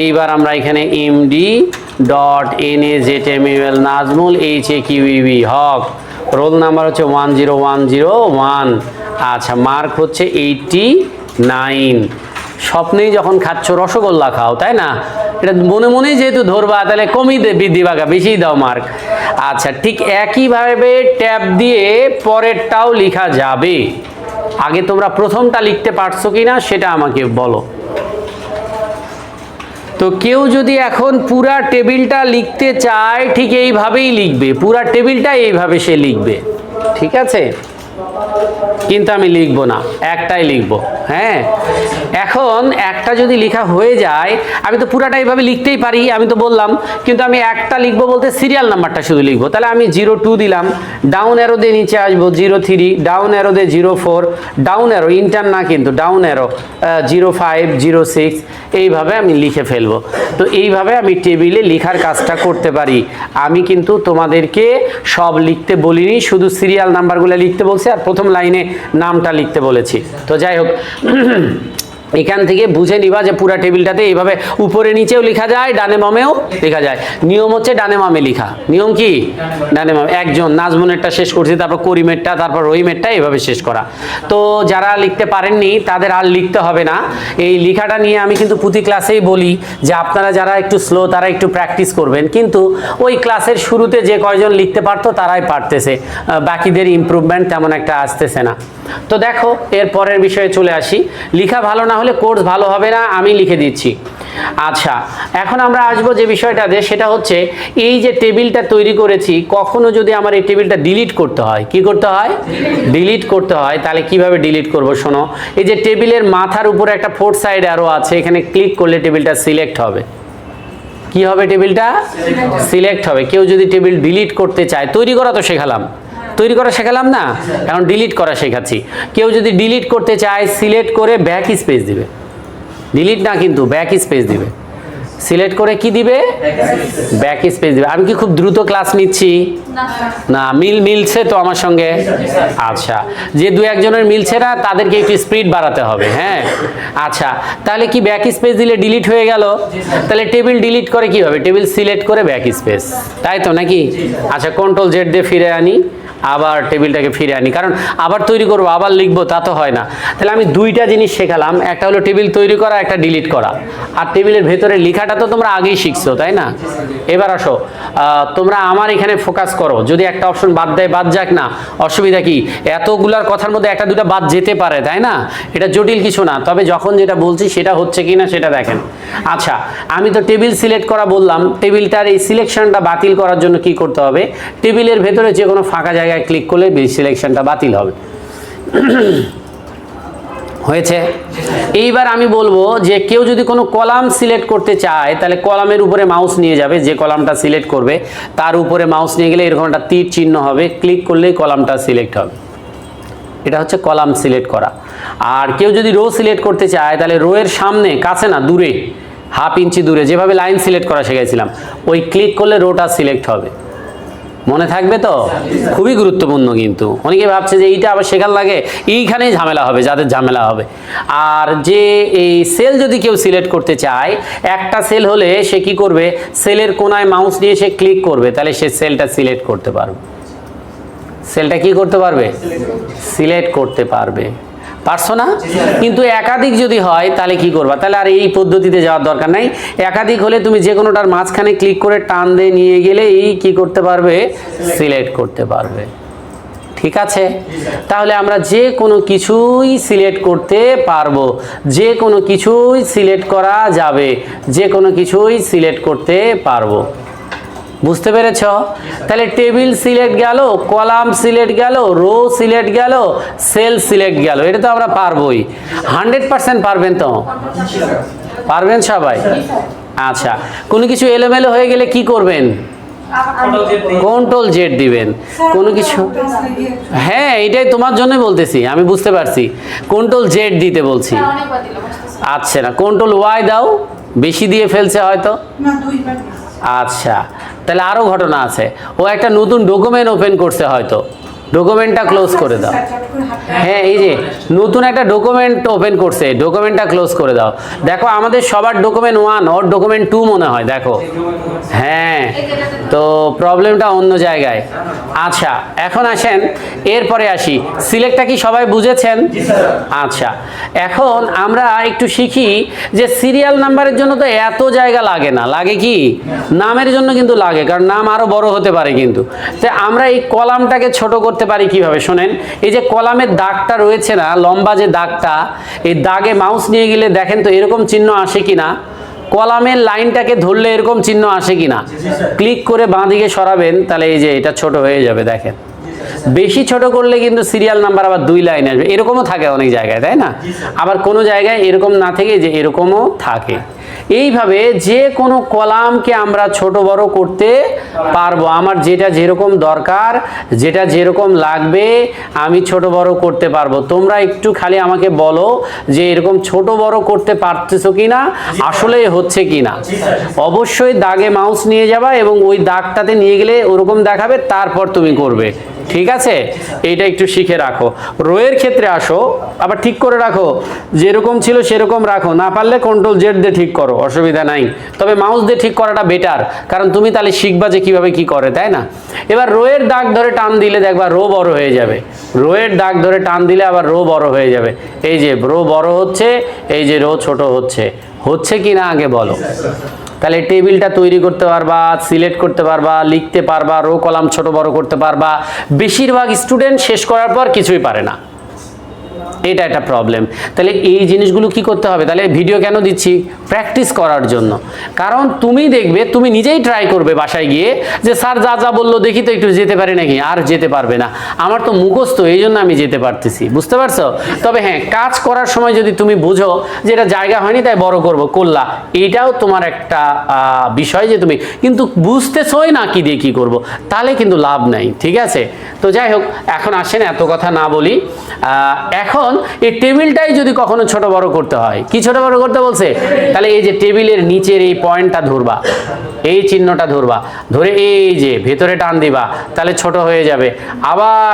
A: এইবার আমরা এখানে md.nazmul নাজমুল HAQEB হক, রোল নাম্বার হচ্ছে 10101। আচ্ছা, মার্ক হচ্ছে 89। স্বপ্নেই যখন খাচ্ছ রসগোল্লা খাও, তাই না? এটা মনে মনেই যেহেতু ধরবা, তাহলে কমই বৃদ্ধি বাগা, বেশি দাও মার্ক। আচ্ছা, ঠিক একইভাবে ট্যাব দিয়ে পরেরটাও লেখা যাবে। আগে তোমরা প্রথমটা লিখতে পারছো কিনা সেটা আমাকে বলো। তো কেউ যদি এখন পুরা টেবিলটা লিখতে চায়, ঠিক এইভাবেই লিখবে, পুরা টেবিলটা এইভাবে সে লিখবে। ঠিক আছে, কিন্তু আমি লিখবো না, একটাই লিখবো। হ্যাঁ, এখন একটা যদি লেখা হয়ে যায়, আমি তো পুরাটা এইভাবে লিখতেই পারি, আমি তো বললাম, কিন্তু আমি একটা লিখবো বলতে সিরিয়াল নাম্বারটা শুধু লিখবো। তাহলে আমি 02 দিলাম, ডাউন অ্যারো দিয়ে নিচে আসবো 03, ডাউন অ্যারো দিয়ে 04, ডাউন অ্যারো ইন্টার না কিন্তু ডাউন অ্যারো 05, 06, এইভাবে আমি লিখে ফেলবো। তো এইভাবে আমি টেবিলে লেখার কাজটা করতে পারি। আমি কিন্তু তোমাদেরকে সব লিখতে বলিনি, শুধু সিরিয়াল নাম্বারগুলো লিখতে বলছি আর প্রথম লাইনে নামটা লিখতে বলেছি। তো যাই হোক, এখান থেকে বুঝে নিবা যে পুরা টেবিলটাতে এইভাবে উপরে নিচেও লেখা যায়, ডানে বামেও লেখা যায়। নিয়ম হচ্ছে ডানে বামে লেখা। নিয়ম কি? ডানে বামে। একজন নাজমুনেরটা শেষ করছি, তারপর করিমেরটা, তারপর রহিমেরটা, এইভাবে শেষ করা। তো যারা লিখতে পারেননি তাদের আর লিখতে হবে না। এই লেখাটা নিয়ে আমি কিন্তু প্রতি ক্লাসেই বলি যে আপনারা যারা একটু স্লো তারা একটু প্র্যাকটিস করবেন, কিন্তু ওই ক্লাসের শুরুতে যে কয়জন লিখতে পারতো তারাই পারতেছে, বাকিদের ইমপ্রুভমেন্ট তেমন একটা আসতেছে না। তো দেখো, এর পরের বিষয়ে চলে আসি। লেখা ভালো না হলে কোর্স ভালো হবে না, আমি লিখে দিচ্ছি। আচ্ছা, এখন আমরা আসবো যে বিষয়টাতে, সেটা হচ্ছে এই যে টেবিলটা তৈরি করেছি, কখনো যদি আমার এই টেবিলটা ডিলিট করতে হয়, কি করতে হয়? ডিলিট করতে হয়। তাহলে কিভাবে ডিলিট করব শোনো। এই যে টেবিলের মাথার উপরে একটা 4 সাইড অ্যারো আছে, এখানে ক্লিক করলে টেবিলটা সিলেক্ট হবে। কি হবে? টেবিলটা সিলেক্ট হবে। কেউ যদি টেবিল ডিলিট করতে চায়, তৈরি করা তো শেখালাম, তৈরি করা শেখালাম না, এখন ডিলিট করা শেখাচ্ছি। কেউ যদি ডিলিট করতে চায়, সিলেক্ট করে ব্যাক স্পেস দিবে, ডিলিট না কিন্তু ব্যাক স্পেস দিবে। সিলেক্ট করে কি দিবে? ব্যাক স্পেস দিবে। আমি কি খুব দ্রুত ক্লাস নিচ্ছি? না, মিলছে তো আমার সঙ্গে? আচ্ছা, যে দু একজনের মিলছে না তাদেরকে একটু স্পিড বাড়াতে হবে। হ্যাঁ, আচ্ছা, তাহলে কি ব্যাক স্পেস দিলে ডিলিট হয়ে গেল? তাহলে টেবিল ডিলিট করে কি হবে? টেবিল সিলেক্ট করে ব্যাক স্পেস, তাই তো নাকি? আচ্ছা, কন্ট্রোল জেড দিয়ে ফিরে আনি, আবার টেবিলটাকে ফিরে আনি, কারণ আবার তৈরি করবো, আবার লিখবো, তা তো হয় না। তাহলে আমি দুইটা জিনিস শেখালাম, একটা হলো টেবিল তৈরি করা, একটা ডিলিট করা। আর টেবিলের ভেতরে লেখাটা তো তোমরা আগেই শিখছো, তাই না? এবার আসো, তোমরা আমার এখানে ফোকাস করো। যদি একটা অপশন বাদ দেয়, বাদ যাক না, অসুবিধা কি? এতগুলার কথার মধ্যে একটা দুটা বাদ যেতে পারে, তাই না? এটা জটিল কিছু না, তবে যখন যেটা বলছি সেটা হচ্ছে কি না সেটা দেখেন। আচ্ছা, আমি তো টেবিল সিলেক্ট করা বললাম, টেবিলটার এই সিলেকশনটা বাতিল করার জন্য কি করতে হবে? টেবিলের ভেতরে যে কোনো ফাঁকা জায়গায় ক্লিক করলে সিলেকশনটা বাতিল হবে। হয়েছে? এইবার আমি বলবো যে কেউ যদি কোনো কলাম সিলেক্ট করতে চায়, তাহলে কলামের উপরে মাউস নিয়ে যাবে, যে কলামটা সিলেক্ট করবে তার উপরে মাউস নিয়ে গেলে এরকম একটা তীর চিহ্ন হবে, ক্লিক করলেই কলামটা সিলেক্ট হবে। এটা হচ্ছে কলাম সিলেক্ট করা। আর কেউ যদি রো সিলেক্ট করতে চায়, তাহলে রো এর সামনে, কাছে না, দূরে, হাফ ইঞ্চি দূরে, যেভাবে লাইন সিলেক্ট করা শিখেছিলাম, ওই ক্লিক করলে রোটা সিলেক্ট হবে। মনে থাকবে তো? খুবই গুরুত্বপূর্ণ। কিন্তু অনেকে ভাবছে যে এইটা আবার শেখার লাগে, এইখানেই ঝামেলা হবে, যাদের ঝামেলা হবে। আর যে এই সেল যদি কেউ সিলেক্ট করতে চায়, একটা সেল হলে সে কি করবে? সেলের কোনায় মাউস নিয়ে সে ক্লিক করবে, তাহলে সে সেলটা সিলেক্ট করতে পারবে। সেলটা কি করতে পারবে? সিলেক্ট করতে পারবে। পারছো না? কিন্তু একাধিক যদি হয় তাহলে কি করবা? তাহলে আর এই পদ্ধতিতে যাওয়ার দরকার নাই। একাধিক হলে তুমি যে কোনোটার মাঝখানে ক্লিক করে টান দিয়ে নিয়ে গেলে এই কি করতে পারবে? সিলেক্ট করতে পারবে। ঠিক আছে? তাহলে আমরা যে কোনো কিছুই সিলেক্ট করতে পারবো, যে কোনো কিছুই সিলেক্ট করা যাবে, যে কোনো কিছুই সিলেক্ট করতে পারবো। বুঝতে পেরেছ? তাহলে টেবিল সিলেক্ট গেল, কলাম সিলেক্ট গেল, রো সিলেক্ট গেল, সেল সিলেক্ট গেল। এটা তো আমরা পারবোই, 100% পারবেন তো? পারবেন সবাই? আচ্ছা, কোনো কিছু এলোমেলো হয়ে গেলে কি করবেন? কন্ট্রোল জেড দিবেন। কোনো কিছু, হ্যাঁ, এটাই তোমার জন্য বলতেছি, আমি বুঝতে পারছি, কন্ট্রোল জেড দিতে বলছি। আচ্ছা না, কন্ট্রোল ওয়াই দাও, বেশি দিয়ে ফেলছে হয়তো।
B: না দুইবার
A: আচ্ছা, তাহলে আরও ঘটনা আছে, ও একটা নতুন ডকুমেন্ট ওপেন করছে হয়তো, ডকুমেন্টটা ক্লোজ করে দাও। হ্যাঁ, এই যে নতুন একটা ডকুমেন্ট ওপেন করছে, ডকুমেন্টটা ক্লোজ করে দাও। দেখো আমাদের সবার ডকুমেন্ট 1, ওর ডকুমেন্ট 2 মনে হয়, দেখো। হ্যাঁ, তো প্রবলেমটা অন্য জায়গায়। আচ্ছা, এখন আসেন, এরপরে আসি, সিলেক্টটা কি সবাই বুঝেছেন? আচ্ছা, এখন আমরা একটু শিখি যে সিরিয়াল নাম্বারের জন্য তো এত জায়গা লাগে না, লাগে কি নামের জন্য কিন্তু লাগে, কারণ নাম আরো বড় হতে পারে কিন্তু। তো আমরা এই কলামটাকে ছোট করতে পারি কিভাবে শোনেন। এই যে কলামের দাগটা রয়েছে না, লম্বা যে দাগটা, এই দাগে মাউস নিয়ে গেলে দেখেন তো এরকম চিহ্ন আসে কিনা, কলামের লাইনটাকে ধরলে এরকম চিহ্ন আসে কিনা, ক্লিক করে বাঁ দিকে সরাবেন, তাহলে এই যে এটা ছোট হয়ে যাবে, দেখেন। বেশি ছোট করলে কিন্তু সিরিয়াল নাম্বার আবার 2 লাইন আসবে, এরকমও থাকে অনেক জায়গায়, তাই না? আবার কোনো জায়গায় এরকম না থেকে যে এরকমও থাকে। এইভাবে যে কোনো কলামকে আমরা ছোট বড় করতে পারবো, আমার যেটা যেরকম দরকার, যেটা যেরকম লাগবে আমি ছোট বড় করতে পারবো। তোমরা একটু খালি আমাকে বলো যে এরকম ছোট বড় করতে পারতেছো কিনা, আসলে হচ্ছে কিনা। অবশ্যই দাগে মাউস নিয়ে যাবা এবং ওই দাগটাতে নিয়ে গেলে ওরকম দেখাবে, তারপর তুমি করবে, ঠিক আছে? এইটা একটু শিখে রাখো। রোয়ের ক্ষেত্রে আসো, আবার ঠিক করে রাখো, যেরকম ছিল সেরকম রাখো, না পারলে কন্ট্রোল জেড দিয়ে ঠিক করো, অসুবিধা নাই। তবে মাউস দিয়ে ঠিক করাটা বেটার, কারণ তুমি তাহলে শিখবা যে কিভাবে কি করে, তাই না? এবার রোয়ের দাগ ধরে টান দিলে দেখবা রো বড় হয়ে যাবে, রোয়ের দাগ ধরে টান দিলে আবার রো বড় হয়ে যাবে। এই যে রো বড় হচ্ছে, এই যে রো ছোট হচ্ছে, হচ্ছে কি না আগে বলো। তাহলে টেবিলটা তৈরি করতে পারবা, সিলেক্ট করতে পারবা, লিখতে পারবা, রো কলাম ছোট বড় করতে পারবা। বেশিরভাগ স্টুডেন্ট শেষ করার পর কিছুই পারে না, এটা একটা প্রবলেম। তাহলে এই জিনিসগুলো কি করতে হবে? তাহলে ভিডিও কেন দিচ্ছি? প্র্যাকটিস করার জন্য। কারণ তুমি দেখবে, তুমি নিজেই ট্রাই করবে বাসায় গিয়ে যে স্যার যা যা বললো দেখি তো একটু যেতে পারে নাকি, আর যেতে পারবে না। আমার তো মুখস্থ, এই জন্য আমি যেতে পারতেছি, বুঝতে পারছো? তবে হ্যাঁ, কাজ করার সময় যদি তুমি বুঝো যে এটা জায়গা হয়নি তাই বড় করব, করলা, এইটাও তোমার একটা বিষয় যে তুমি কিন্তু বুঝতেছই না কি দিয়ে কি করব, তাহলে কিন্তু লাভ নাই, ঠিক আছে? তো যাই হোক, এখন আসেন এত কথা না বলি। এখন এই টেবিলটাই যদি কখনো ছোট বড় করতে হয়, কি ছোট বড় করতে বলছে? তাহলে এই যে টেবিলের নিচের এই পয়েন্টটা ধরবা, এই চিহ্নটা ধরবা, ধরে এই যে ভেতরে টান দিবা, তাহলে ছোট হয়ে যাবে। আবার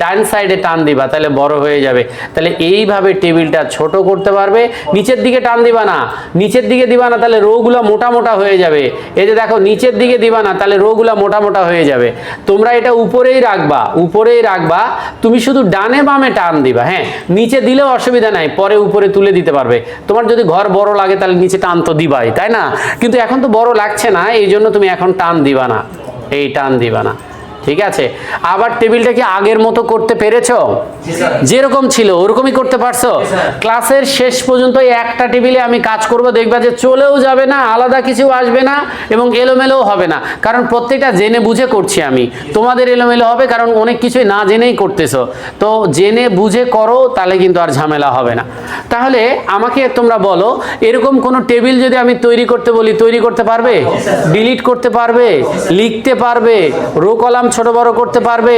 A: ডান সাইডে টান দিবা, তাহলে বড় হয়ে যাবে। তাহলে এইভাবে টেবিলটা ছোট করতে পারবে। নিচের দিকে টান দিবা না, নিচের দিকে দিবা না, তাহলে রোগুলো মোটা মোটা হয়ে যাবে। এই যে দেখো, নিচের দিকে দিবা না, তাহলে রোগুলো মোটা মোটা হয়ে যাবে। তোমরা এটা উপরেই রাখবা, উপরেই রাখবা, তুমি শুধু ডানে বামে টান দিবা। হ্যাঁ, নিচে দিলেও অসুবিধা নাই, পরে উপরে তুলে দিতে পারবে। তোমার যদি ঘর বড় লাগে তাহলে নিচে টান তো দিবাই, তাই না? কিন্তু এখন তো বড় লাগছে না, এই জন্য তুমি এখন টান দিবা না, এই টান দিবা না, ঠিক আছে? আবার টেবিলটা কি আগের মতো করতে পেরেছো? যেরকম ছিল ওরকমই করতে পারছো? ক্লাসের শেষ পর্যন্ত একটা টেবিলে আমি কাজ করব, দেখবা যে চলেও যাবে না, আলাদা কিছু আসবে না এবং এলোমেলোও হবে না, কারণ প্রত্যেকটা জেনে বুঝে করছি আমি। তোমাদের এলোমেলো হবে কারণ অনেক কিছুই না জেনেই করতেছো, তো জেনে বুঝে করো, তাহলে কিন্তু আর ঝামেলা হবে না। তাহলে আমাকে তোমরা বলো, এরকম কোনো টেবিল যদি আমি তৈরি করতে বলি, তৈরি করতে পারবে? ডিলিট করতে পারবে? লিখতে পারবে? রো কলাম ছোট বড় করতে পারবে?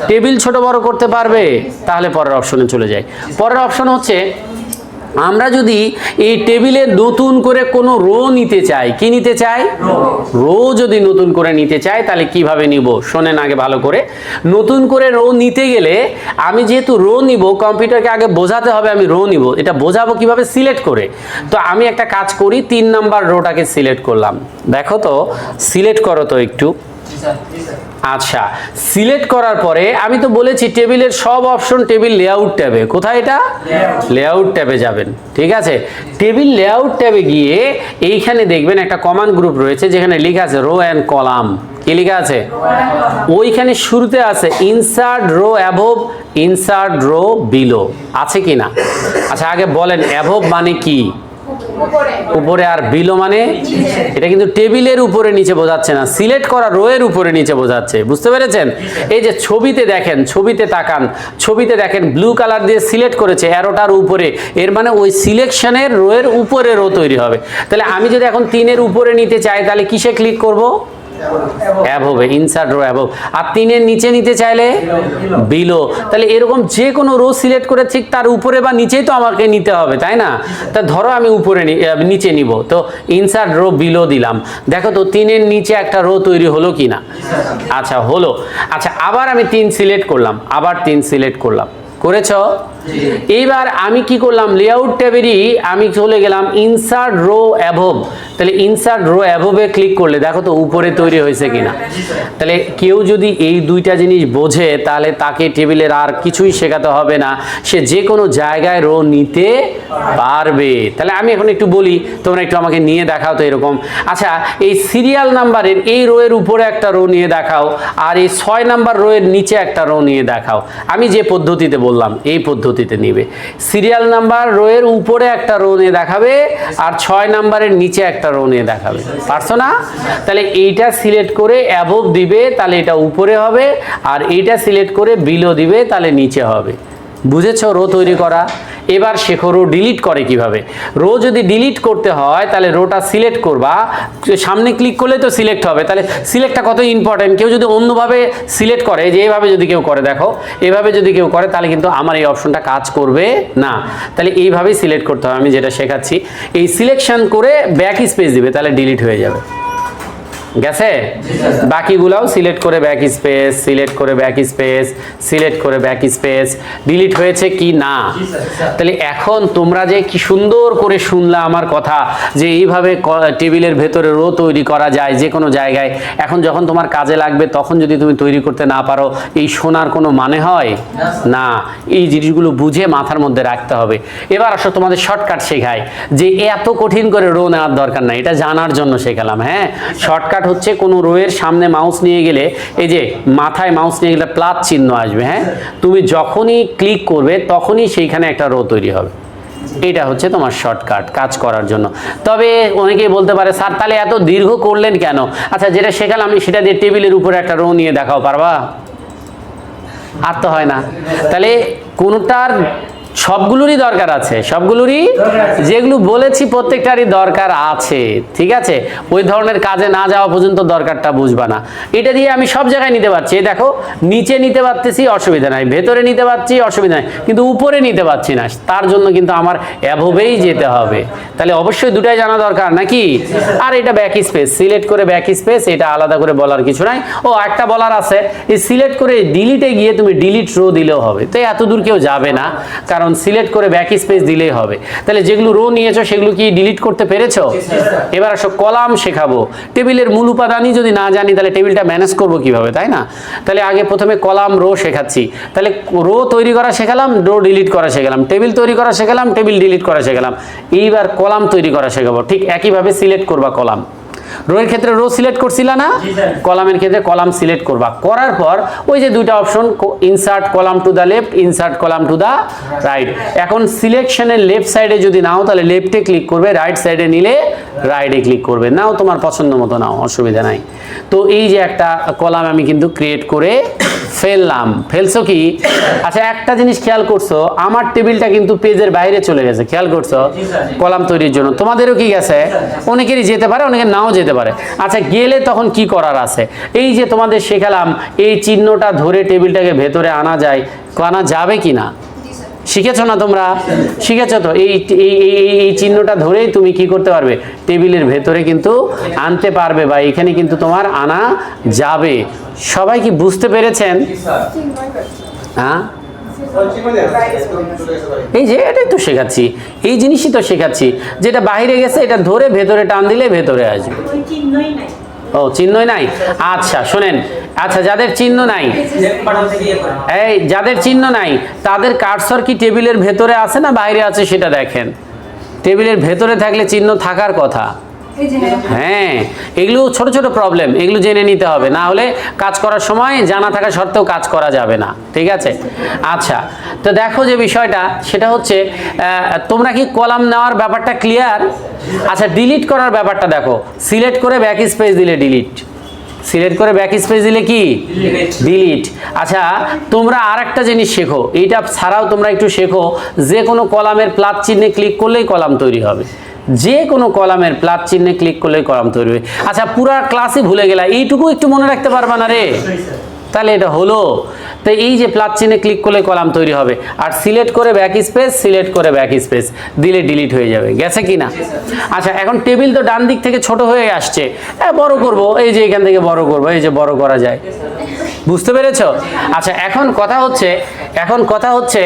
A: টেবিল ছোট বড় করতে পারবে? তাহলে পরের অপশনে চলে যাই। পরের অপশন হচ্ছে, আমরা যদি এই টেবিলে নতুন করে কোনো রো নিতে চাই, কি নিতে চাই? রো যদি নতুন করে নিতে চাই, তাহলে কিভাবে নিব শোনেন আগে ভালো করে। নতুন করে রো নিতে গেলে আমি যেহেতু রো নিব, কম্পিউটারকে আগে বোঝাতে হবে আমি রো নিব। এটা বোঝাবো কিভাবে? সিলেক্ট করে। তো আমি একটা কাজ করি, 3 নাম্বার রোটাকে সিলেক্ট করলাম। দেখো তো, সিলেক্ট করো তো একটু। আচ্ছা, সিলেক্ট করার পরে আমি তো বলেছি টেবিলের সব অপশন টেবিল লেআউট ট্যাবে। কোথায় এটা? লেআউট ট্যাবে যাবেন, ঠিক আছে? টেবিল লেআউট ট্যাবে গিয়ে এইখানে দেখবেন একটা কমান্ড গ্রুপ রয়েছে, যেখানে লেখা আছে রো অ্যান্ড কলাম। কি লেখা আছে? ওইখানে শুরুতে আছে insert row above, insert row below, আছে কি না? আচ্ছা, আগে বলেন অ্যাবভ মানে কি? উপরে, আর বিলো মানে? এটা কিন্তু টেবিলের উপরে নিচে বোঝাচ্ছে না, সিলেক্ট করা রো এর উপরে নিচে বোঝাচ্ছে, বুঝতে পেরেছেন? এই যে ছবিতে দেখেন, ছবিতে তাকান, ছবিতে দেখেন ব্লু কালার দিয়ে সিলেক্ট করেছে অ্যারোটার উপরে, এর মানে ওই সিলেকশনের রো এর উপরে রো তৈরি হবে। তাহলে আমি যদি এখন 3 এর উপরে নিতে চাই, তাহলে কিসে ক্লিক করব? অ্যাভোভে, ইনসার্ট রো অ্যাভোভ। আর 3 এর নিচে নিতে চাইলে বিলো। তাহলে এরকম যে কোনো রো সিলেক্ট করে ঠিক তার উপরে বা নিচেই তো আমাকে নিতে হবে, তাই না? তা ধরো আমি উপরে নিচে নিব, তো ইনসার্ট রো বিলো দিলাম। দেখো তো 3 এর নিচে একটা রো তৈরি হলো কি না? আচ্ছা হলো। আচ্ছা আবার আমি 3 সিলেক্ট করলাম, আবার 3 সিলেক্ট করলাম, করেছ? এইবার আমি কি করলাম, লেআউট ট্যাবেরই আমি চলে গেলাম ইনসার্ট রো অ্যাভোভ। তাহলে ইনসার্ট রো অ্যাভোভে ক্লিক করলে দেখো তো উপরে তৈরি হয়েছে কিনা। তাহলে কেউ যদি এই দুইটা জিনিস বোঝে তাহলে তাকে টেবিলের আর কিছুই শেখাতে হবে না, সে যে কোনো জায়গায় রো নিতে পারবে। তাহলে আমি এখন একটু বলি, তোমরা একটু আমাকে নিয়ে দেখাও তো এরকম। আচ্ছা এই সিরিয়াল নাম্বারের এই রো এর উপরে একটা রো নিয়ে দেখাও, আর এই 6 নাম্বার রো এর নিচে একটা রো নিয়ে দেখাও। আমি যে পদ্ধতিতে বললাম এই পদ্ধতিতে নিবে। সিরিয়াল নাম্বার রো এর উপরে একটা রো নিয়ে দেখাবে, আর 6 নাম্বারের নিচে একটা রো নিয়ে দেখাবে। পারছো না? তাহলে এইটা সিলেক্ট করে অ্যাভোভ দিবে, তাহলে এটা উপরে হবে, আর এইটা সিলেক্ট করে বিলো দিবে, তাহলে নিচে হবে। বুঝেছো রো তৈরি করা? এবার শেখো রো ডিলিট করে কিভাবে। রো যদি ডিলিট করতে হয় তাহলে রোটা সিলেক্ট করবা, সামনে ক্লিক করলে তো সিলেক্ট হবে। তাহলে সিলেক্টটা কত ইম্পর্টেন্ট। কেউ যদি অন্যভাবে সিলেক্ট করে, যে এইভাবে যদি কেউ করে, দেখো এভাবে যদি কেউ করে তাহলে কিন্তু আমার এই অপশনটা কাজ করবে না। তাহলে এইভাবেই সিলেক্ট করতে হবে, আমি যেটা শেখাচ্ছি। এই সিলেকশন করে ব্যাক স্পেস দিবে, তাহলে ডিলিট হয়ে যাবে। গেছে? বাকিগুলাও সিলেক্ট করে ব্যাক স্পেস, সিলেক্ট করে ব্যাক স্পেস, সিলেক্ট করে ব্যাক স্পেস, ডিলিট হয়েছে কি না। তাহলে এখন তোমরা যে কি সুন্দর করে শুনলা আমার কথা, যে এইভাবে টেবিলের ভেতরে রো তৈরি করা যায় যে কোনো জায়গায়। এখন যখন তোমার কাজে লাগবে তখন যদি তুমি তৈরি করতে না পারো, এই শোনার কোনো মানে হয় না। এই জিনিসগুলো বুঝে মাথার মধ্যে রাখতে হবে। এবার আসো তোমাদের শর্টকাট শেখাই, যে এত কঠিন করে রো নেওয়ার দরকার নাই, এটা জানার জন্য শেখালাম। হ্যাঁ, শর্টকাট হচ্ছে কোনো রোয়ের সামনে মাউস নিয়ে গেলে, এই যে মাথায় মাউস নিয়ে গেলে প্লাস চিহ্ন আসবে। হ্যাঁ, তুমি যখনই ক্লিক করবে তখনই সেইখানে একটা রো তৈরি হবে। এটা হচ্ছে তোমার শর্টকাট কাজ করার জন্য। তবে অনেকেই বলতে পারে স্যার তাহলে এত দীর্ঘ করলেন কেন? আচ্ছা যেটা শেখালাম আমি সেটা দিয়ে টেবিলের উপরে একটা রো নিয়ে দেখাও, পারবা? আর তো হয় না। তাহলে কোনটার সবগুলোরই দরকার আছে, সবগুলোরই যেগুলো বলেছি প্রত্যেকটারই দরকার আছে। ঠিক আছে, ওই ধরনের কাজে না যাওয়া পর্যন্ত দরকারটা বুঝবা না। এটা দিয়ে আমি সব জায়গায় নিতে পারছি, এই দেখো নিচে নিতে পারতেছি অসুবিধা নাই, ভেতরে নিতে পারছি অসুবিধা নাই, কিন্তু উপরে নিতে পারছি না। তার জন্য কিন্তু আমার অ্যাভোভেই যেতে হবে। তাহলে অবশ্যই দুটাই জানা দরকার নাকি। আর এটা ব্যাক স্পেস, সিলেক্ট করে ব্যাক স্পেস, এটা আলাদা করে বলার কিছু নাই। ও একটা বলার আছে, এই সিলেক্ট করে ডিলিটে গিয়ে তুমি ডিলিট রো দিলেও হবে। তো এত দূর কেউ যাবে না, কারণ সিলেক্ট করে ব্যাক স্পেস দিলেই হবে। তাহলে যেগুলো রো নিয়েছো সেগুলো কি ডিলিট করতে পেরেছো? এবার আসো কলাম শেখাবো। টেবিলের মূল উপাদানই যদি না জানি তাহলে টেবিলটা ম্যানেজ করবো কিভাবে, তাই না? তাহলে আগে প্রথমে কলাম রো শেখাচ্ছি। তাহলে রো তৈরি করা শেখালাম, রো ডিলিট করা শেখালাম, টেবিল তৈরি করা শেখালাম, টেবিল ডিলিট করা শেখালাম। এইবার কলাম তৈরি করা শেখাবো। ঠিক একইভাবে সিলেক্ট করবা কলাম। রো এর ক্ষেত্রে রো সিলেক্ট করছিলা না, কলামের ক্ষেত্রে কলাম সিলেক্ট করবা। করার পর ওই যে দুইটা option, insert column to the left, insert column to the right. এখন সিলেকশনের লেফট সাইডে যদি নাও তাহলে লেফটে ক্লিক করবে, রাইট সাইডে নিলে রাইটে ক্লিক করবে। নাও তোমার পছন্দ মতো নাও, অসুবিধা নাই। তো এই যে একটা কলাম আমি কিন্তু ক্রিয়েট করে ফেললাম। ফেলছো কি? আচ্ছা একটা জিনিস খেয়াল করছো, আমার টেবিলটা কিন্তু পেজের বাইরে চলে গেছে, খেয়াল করছো? কলাম তৈরির জন্য তোমাদেরও কি গেছে? অনেকেরই যেতে পারে, অনেকের নাও যেতে পারে। আচ্ছা গেলে তখন কি করার আছে? এই যে তোমাদের শেখালাম এই চিহ্নটা ধরে টেবিলটাকে ভেতরে আনা যায়, আনা যাবে কি না? শিখেছো না তোমরা? শিখেছো তো? এই চিহ্নটা ধরেই তুমি কি করতে পারবে, টেবিলের ভেতরে কিন্তু আনতে পারবে, বা এখানে কিন্তু তোমার আনা যাবে। সবাই কি বুঝতে পেরেছেন? হ্যাঁ, এই যে এটাই তো শেখাচ্ছি, এই জিনিসই তো শেখাচ্ছি। যেটা বাইরে গেছে এটা ধরে ভেতরে টান দিলে ভেতরে আসবে। ও চিহ্নই নাই? আচ্ছা শোনেন, আচ্ছা যাদের চিহ্ন নাই, এই যাদের চিহ্ন নাই তাদের কার্সর কি টেবিলের ভেতরে আছে না বাইরে আছে সেটা দেখেন। টেবিলের ভেতরে থাকলে চিহ্ন থাকার কথা। হ্যাঁ, এগুলো ছোট ছোট প্রবলেম, এগুলো জেনে নিতে হবে, না হলে কাজ করার সময় জানা থাকা সত্ত্বেও কাজ করা যাবে না। ঠিক আছে, আচ্ছা তো দেখো যে বিষয়টা সেটা হচ্ছে তোমরা কি কলাম নেওয়ার ব্যাপারটা ক্লিয়ার? আচ্ছা ডিলিট করার ব্যাপারটা দেখো, সিলেক্ট করে ব্যাক স্পেস দিলে ডিলিট, সিলেক্ট করে ব্যাক স্পেস দিলে কি ডিলিট। আচ্ছা তোমরা আর একটা জিনিস শেখো, এইটা ছাড়াও তোমরা একটু শেখো, যে কোনো কলামের প্লাস চিহ্নে ক্লিক করলেই কলাম তৈরি হবে। যে কোনো কলামের প্লাস চিহ্নে ক্লিক করলে কলাম তৈরি হবে। আচ্ছা পুরা ক্লাসই ভুলে গেলা, এইটুকু একটু মনে রাখতে পারবা না রে? তাহলে এটা হলো, তো এই যে প্লাস চিহ্নে ক্লিক করলে কলাম তৈরি হবে, আর সিলেক্ট করে ব্যাক স্পেস, সিলেক্ট করে ব্যাক স্পেস দিলে ডিলিট হয়ে যাবে। গেছে কি না? আচ্ছা এখন টেবিল তো ডান দিক থেকে ছোট হয়ে আসছে, বড় করব, এই যে এখান থেকে বড় করব, এই যে বড় করা যায়। বুঝতে পেরেছো? আচ্ছা এখন কথা হচ্ছে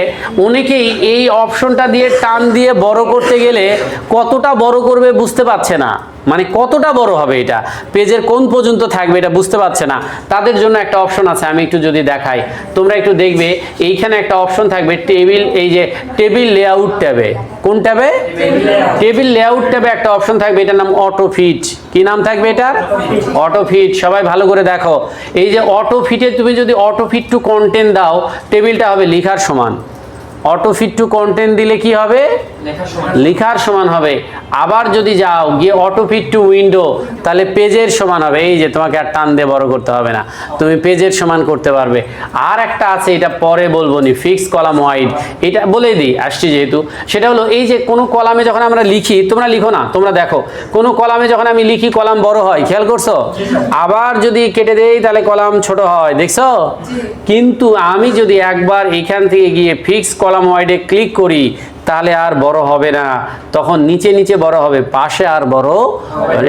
A: অনেকেই এই অপশনটা দিয়ে টান দিয়ে বড় করতে গেলে কতটা বড় করবে বুঝতে পারছে না, মানে কতটা বড় হবে, এটা পেজের কোন পর্যন্ত থাকবে এটা বুঝতে পারছে না। তাদের জন্য একটা অপশন আছে, আমি একটু যদি দেখাই, তোমরা একটু দেখবে, এইখানে একটা অপশন থাকবে টেবিল, এই যে টেবিল লেআউট ট্যাবে, কোন ট্যাবে? টেবিল লেআউট ট্যাবে একটা অপশন থাকবে, এটার নাম অটো ফিট। কি নাম থাকবে এটার? Auto fit. সবাই ভালো করে দেখো, এই যে অটো ফিটে তুমি যদি অটো ফিট টু কন্টেন্ট দাও, টেবিলটা হবে লেখার সমান। অটো ফিট টু কন্টেন্ট দিলে কি হবে? লেখার সমান হবে। আবার যদি যাও গিয়ে অটো ফিট টু উইন্ডো, তাহলে পেজের সমান হবে। এই যে তোমাকে আর টান দিয়ে বড় করতে হবে না, তুমি পেজের সমান করতে পারবে। আর একটা আছে, এটা পরে বলবো নি, ফিক্স কলাম ওয়াইড। এটা বলে দিই আসছি যেহেতু, সেটা হলো এই যে কোনো কলামে যখন আমরা লিখি, তোমরা লিখো না, তোমরা দেখো কোনো কলামে যখন আমি লিখি কলাম বড় হয়, খেয়াল করছো? আবার যদি কেটে দেই তাহলে কলাম ছোট হয়, দেখছো? কিন্তু আমি যদি একবার এখান থেকে গিয়ে ফিক্স কলাম ওয়াইডে ক্লিক করি, তাহলে আর বড় হবে না, তখন নিচে নিচে বড় হবে, পাশে আর বড়,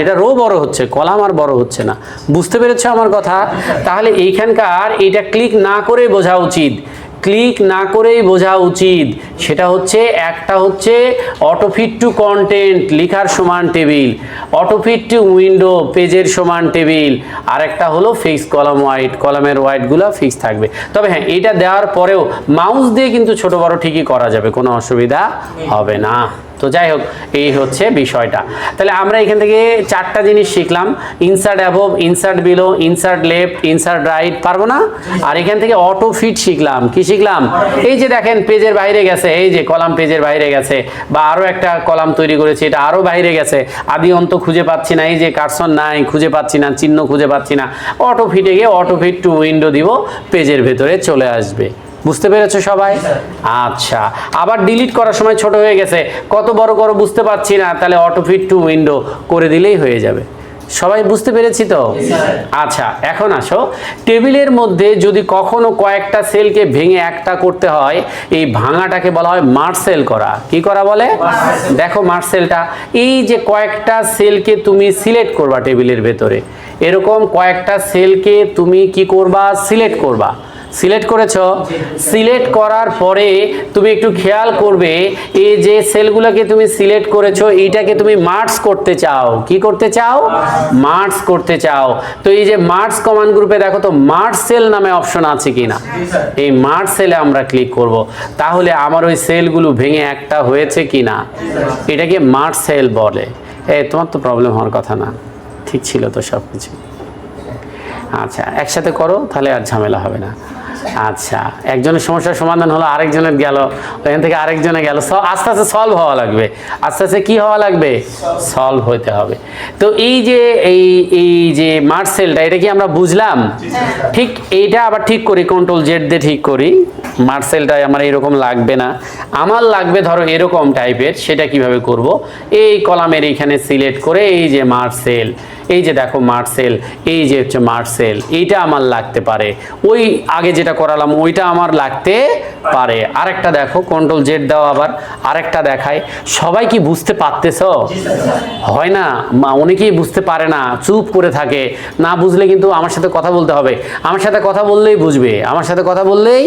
A: এটা রো বড় হচ্ছে, কলাম আর বড় হচ্ছে না। বুঝতে পেরেছো আমার কথা? তাহলে এইখানকার এটা ক্লিক না করে বোঝা উচিত, ক্লিক না করেই বোঝা উচিত। সেটা হচ্ছে, একটা হচ্ছে অটো ফিট টু কন্টেন্ট লেখার সমান table, auto fit to window পেজের সমান টেবিল, আর একটা হলো ফিক্স কলাম ওয়াইড, কলামের ওয়াইডগুলো ফিক্স থাকবে। তবে হ্যাঁ, এটা দেওয়ার পরেও মাউস দিয়ে কিন্তু ছোট বড় ঠিকই করা যাবে, কোনো অসুবিধা হবে না। তো যাই হোক, এই হচ্ছে বিষয়টা। তাহলে আমরা এখান থেকে চারটা জিনিস শিখলাম, insert above, insert below, insert left, insert right, পারবো না? আর এখান থেকে অটো ফিট শিখলাম। কি শিখলাম? এই যে দেখেন পেজের বাইরে গেছে, এই যে কলাম পেজের বাইরে গেছে, বা আরো একটা কলাম তৈরি করেছি, এটা আরো বাইরে গেছে, আদি অন্ত খুঁজে পাচ্ছি না, এই যে কার্সন নাই, খুঁজে পাচ্ছি না, চিহ্ন খুঁজে পাচ্ছি না, অটো ফিটে গিয়ে অটো ফিট টু উইন্ডো দিব, পেজের ভেতরে চলে আসবে। বুঝতে পেরেছো সবাই? আচ্ছা, আবার ডিলিট করার সময় ছোট হয়ে গেছে, কত বড় করো বুঝতে পারছি না, তাহলে অটো ফিট টু উইন্ডো করে দিলেই হয়ে যাবে। সবাই বুঝতে পেরেছি তো? আচ্ছা এখন আসো, টেবিলের মধ্যে যদি কখনো কয়েকটা সেলকে ভেঙে একটা করতে হয়, এই ভাঙাটাকে বলা হয় মার্জ সেল করা। কি করা বলে? দেখো মার্জ সেলটা, এই যে কয়েকটা সেলকে তুমি সিলেক্ট করবা টেবিলের ভেতরে, এরকম কয়েকটা সেলকে তুমি কি করবা? সিলেক্ট করবা। সিলেক্ট করেছো, সিলেক্ট করার পরে তুমি একটু খেয়াল করবে, এই যে সেলগুলোকে তুমি সিলেক্ট করেছো, এইটাকে তুমি মার্জ করতে চাও। কি করতে চাও? মার্জ করতে চাও। তো এই যে মার্জ কমান্ড গ্রুপে দেখো তো মার্জ সেল নামে অপশন আছে কিনা, এই মার্জ সেলে আমরা ক্লিক করব, তাহলে আমার ওই সেলগুলো ভেঙে একটা হয়েছে কিনা, এটাকে মার্জ সেল বলে। তোমার তো প্রবলেম হওয়ার কথা না, ঠিক ছিল তো সব কিছু? আচ্ছা একসাথে করো, তাহলে আর ঝামেলা হবে না। আচ্ছা, একজনের সমস্যার সমাধান হলো, আরেকজনের গেল, ওখান থেকে আরেকজনে গেল, আস্তে আস্তে সলভ হওয়া লাগবে। আস্তে আস্তে কি হওয়া লাগবে? সলভ হইতে হবে। তো এই যে এই যে মার্জ সেলটা, এটা কি আমরা বুঝলাম? ঠিক এইটা আবার ঠিক করি, কন্ট্রোল জেড দিয়ে ঠিক করি। মার্জ সেলটা আমার এরকম লাগবে না, আমার লাগবে ধরো এরকম টাইপের। সেটা কিভাবে করব? এই কলামের এইখানে সিলেক্ট করে এই যে মার্জ সেল, এই যে দেখো মার্জ সেল, এই যে হচ্ছে মার্জ সেল, এইটা আমার লাগতে পারে। ওই আগে যেটা করালাম ওইটা আমার লাগতে পারে। আরেকটা দেখো, কন্ট্রোল জেড দাও, আবার আরেকটা দেখায়। সবাই কি বুঝতে পারতেছো? হয় না, অনেকেই বুঝতে পারে না, চুপ করে থাকে। না বুঝলে কিন্তু আমার সাথে কথা বলতে হবে, আমার সাথে কথা বললেই বুঝবে, আমার সাথে কথা বললেই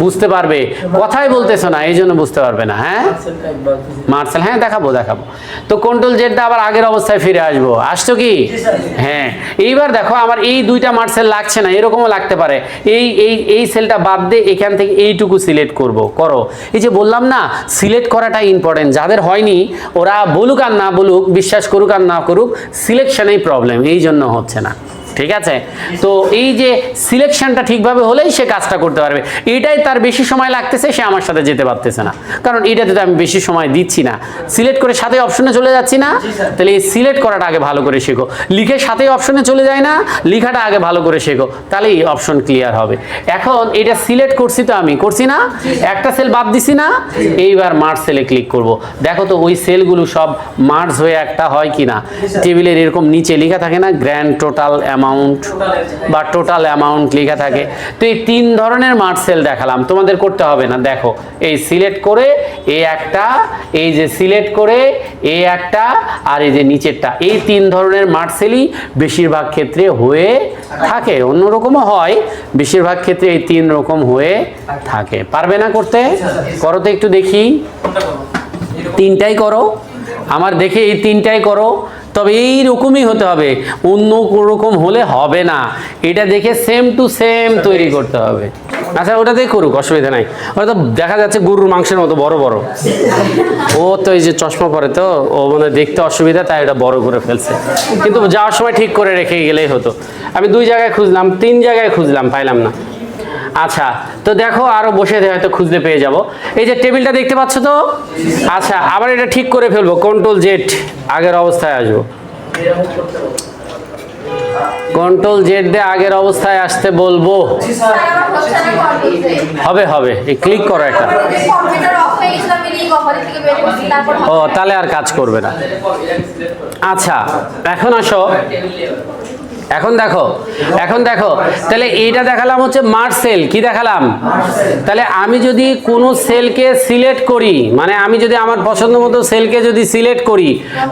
A: বুঝতে পারবে। কথাই বলতেছো না, এই জন্য বুঝতে পারবে না। হ্যাঁ মার্জ সেল, হ্যাঁ দেখাবো। তো কন্ট্রোল জেড দা আবার আগের অবস্থায় ফিরে আসবো। আসছো কি? হ্যাঁ, এইবার দেখো আমার এই দুইটা মার্জ সেল লাগছে না, এরকমও লাগতে পারে। এই সেলটা বাদ দিয়ে এখান থেকে এইটুকু সিলেক্ট করো। এই যে বললাম না, সিলেক্ট করাটা ইম্পর্টেন্ট। যাদের হয়নি ওরা বলুক আর না বলুক, বিশ্বাস করুক আর না করুক, সিলেকশনেই প্রবলেম, এই জন্য হচ্ছে না। ঠিক আছে? তো এই যে সিলেকশনটা ঠিকভাবে হলেই সে কাজটা করতে পারবে। এটাই তার বেশি সময় লাগতেছে, সে আমার সাথে যেতে পারতেছে না, কারণ এটাতে তো আমি বেশি সময় দিচ্ছি না। সিলেক্ট করে সাথে অপশনে চলে যাচ্ছি না, তাহলে এই সিলেক্ট করাটা আগে ভালো করে শেখো। লিখে সাথে অপশনে চলে যায় না, লেখাটা আগে ভালো করে শেখো, তাহলেই অপশন ক্লিয়ার হবে। এখন এটা সিলেক্ট করছি তো, আমি করছি না, একটা সেল বাদ দিছি না, এইবার মার্জ সেলে ক্লিক করব। দেখো তো ওই সেলগুলো সব মার্জ হয়ে একটা হয় কিনা। টেবিলের এরকম নিচে লেখা থাকে না গ্র্যান্ড টোটাল অ্যামাউন্ট বা টোটাল অ্যামাউন্ট লেখা থাকে। তো এই 3 ধরনের মার্জ সেল দেখালাম, তোমাদের করতে হবে না। দেখো এই সিলেক্ট করে এই একটা, এই যে সিলেক্ট করে এই একটা, আর এই যে নিচেরটা, এই 3 ধরনের মার্জ সেলই বেশিরভাগ ক্ষেত্রে হয়ে থাকে। অন্যরকমও হয়, বেশিরভাগ ক্ষেত্রে এই 3 রকম হয়ে থাকে। পারবে না করতে? করো তো একটু দেখি। 3টাই করো, আমার দেখে এই 3টাই করো, তবে এই রকমই হতে হবে, অন্য রকম হলে হবে না। এটা দেখে সেম টু সেম তৈরি করতে হবে। আচ্ছা ওটাতেই করুক, অসুবিধা নাই। ওটা তো দেখা যাচ্ছে গরুর মাংসের মতো বড় বড়। ও তো এই যে চশমা পরে তো, ও মানে দেখতে অসুবিধা, তাই এটা বড় করে ফেলছে। কিন্তু যাওয়ার সময় ঠিক করে রেখে গেলেই হতো। আমি 2 জায়গায় খুঁজলাম, 3 জায়গায় খুঁজলাম, পাইলাম না। আচ্ছা তো দেখো, আরো বসে হয়তো খুঁজলে পেয়ে যাব। এই যে টেবিলটা দেখতে পাচ্ছ তো? আচ্ছা আবার এটা ঠিক করে ফেলবো, কন্ট্রোল জেড, আগের অবস্থায় আসবো। কন্ট্রোল জেড দিয়ে আগের অবস্থায় আসতে বলবো। হবে হবে, এই ক্লিক করো একটা। ও তাহলে আর কাজ করবে না। আচ্ছা এখন আসো, এখন দেখো, এখন দেখো, তাহলে এইটা দেখালাম হচ্ছে মার্জ সেল। কি দেখালাম? তাহলে আমি যদি কোনো সেলকে সিলেক্ট করি, মানে আমি যদি আমার পছন্দ মতো সেলকে যদি সিলেক্ট করি,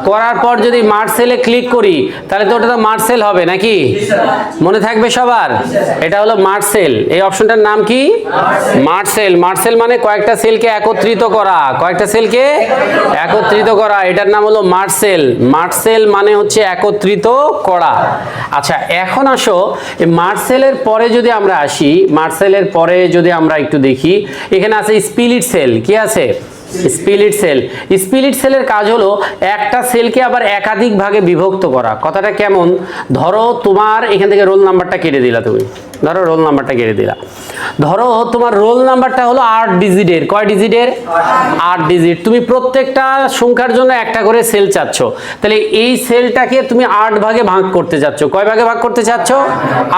A: করার পর যদি মার্জ সেলে ক্লিক করি, তাহলে তো ওটা তো মার্জ সেল হবে নাকি? মনে থাকবে সবার? এটা হলো মার্জ সেল। এই অপশনটার নাম কি? Merge sell. মার্জ সেল মানে কয়েকটা সেলকে একত্রিত করা, কয়েকটা সেলকে একত্রিত করা, এটার নাম হলো মার্জ সেল। মার্জ সেল মানে হচ্ছে একত্রিত করা। আচ্ছা এখন আসো, এই মার্জ সেলের পরে যদি আমরা আসি, মার্জ সেলের পরে যদি আমরা একটু দেখি, এখানে আছে স্প্লিট সেল। কি আছে? Split sell. স্প্লিট সেলের কাজ হলো একটা সেলকে আবার একাধিক ভাগে বিভক্ত করা। কথাটা কেমন? ধরো তোমার এখান থেকে রোল নাম্বারটা কেটে দিলা, তুমি ধরো রোল নাম্বারটা কেটে দিলা, ধরো তোমার রোল নাম্বারটা হলো 8 ডিজিটের। কয় ডিজিটের? 8 ডিজিট। তুমি প্রত্যেকটা সংখ্যার জন্য একটা করে সেল চাচ্ছ, তাহলে এই সেলটাকে তুমি 8 ভাগে ভাগ করতে চাচ্ছ। কয় ভাগে ভাগ করতে চাচ্ছ?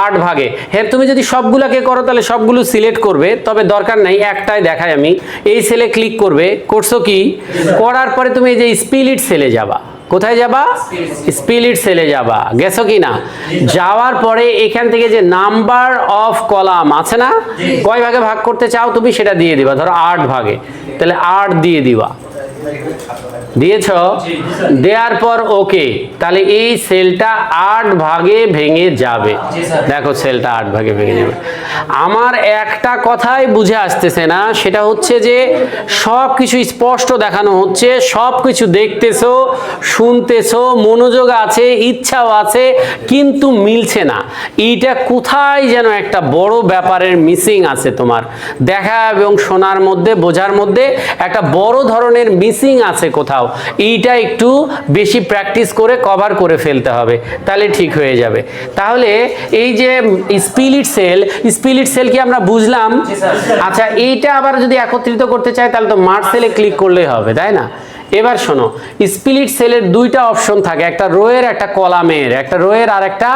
A: 8 ভাগে। হ্যাঁ তুমি যদি সবগুলোকে করো তাহলে সবগুলো সিলেক্ট করবে, তবে দরকার নাই, একটাই দেখাই আমি। এই সেলে ক্লিক করবে, করছো কি? করার পরে তুমি এই যে স্প্লিট সেলে যাবা। কোথায় যাবা? স্প্লিট সেলে যাবা। গেছো কি না? যাওয়ার পরে এখান থেকে যে নাম্বার অফ কলাম আছে না, কয় ভাগে ভাগ করতে চাও তুমি সেটা দিয়ে দিবা। ধরো 8 ভাগে, তাহলে 8 দিয়ে দিবা। দিয়েছ? দেওয়ার পর ওকে, তাহলে এই সেলটা 8 ভাগে ভেঙে যাবে। দেখো সেলটা 8 ভাগে ভেঙে যাবে। আমার একটা কথাই বুঝে আসতেছে না, সেটা হচ্ছে যে সব কিছু স্পষ্ট দেখানো হচ্ছে, সব কিছু দেখতেছো, শুনতেছো, মনোযোগ আছে, ইচ্ছাও আছে, কিন্তু মিলছে না। এইটা কোথায় যেন একটা বড় ব্যাপারের মিসিং আছে তোমার। দেখা এবং শোনার মধ্যে, বোঝার মধ্যে একটা বড় ধরনের মিসিং আছে কোথাও। এইটা একটু বেশি প্র্যাকটিস করে কভার করে ফেলতে হবে, তাহলে ঠিক হয়ে যাবে। তাহলে এই যে স্প্লিট সেল, স্প্লিট সেল কি আমরা বুঝলাম? আচ্ছা এইটা আবার যদি একত্রিত করতে চাই তাহলে তো মার্জ সেলে ক্লিক করলেই হবে, তাই না? এবার শোনো, স্প্লিট সেলের 2টা অপশন থাকে, একটা রোয়ের একটা কলামের, একটা রোয়ের আর একটা,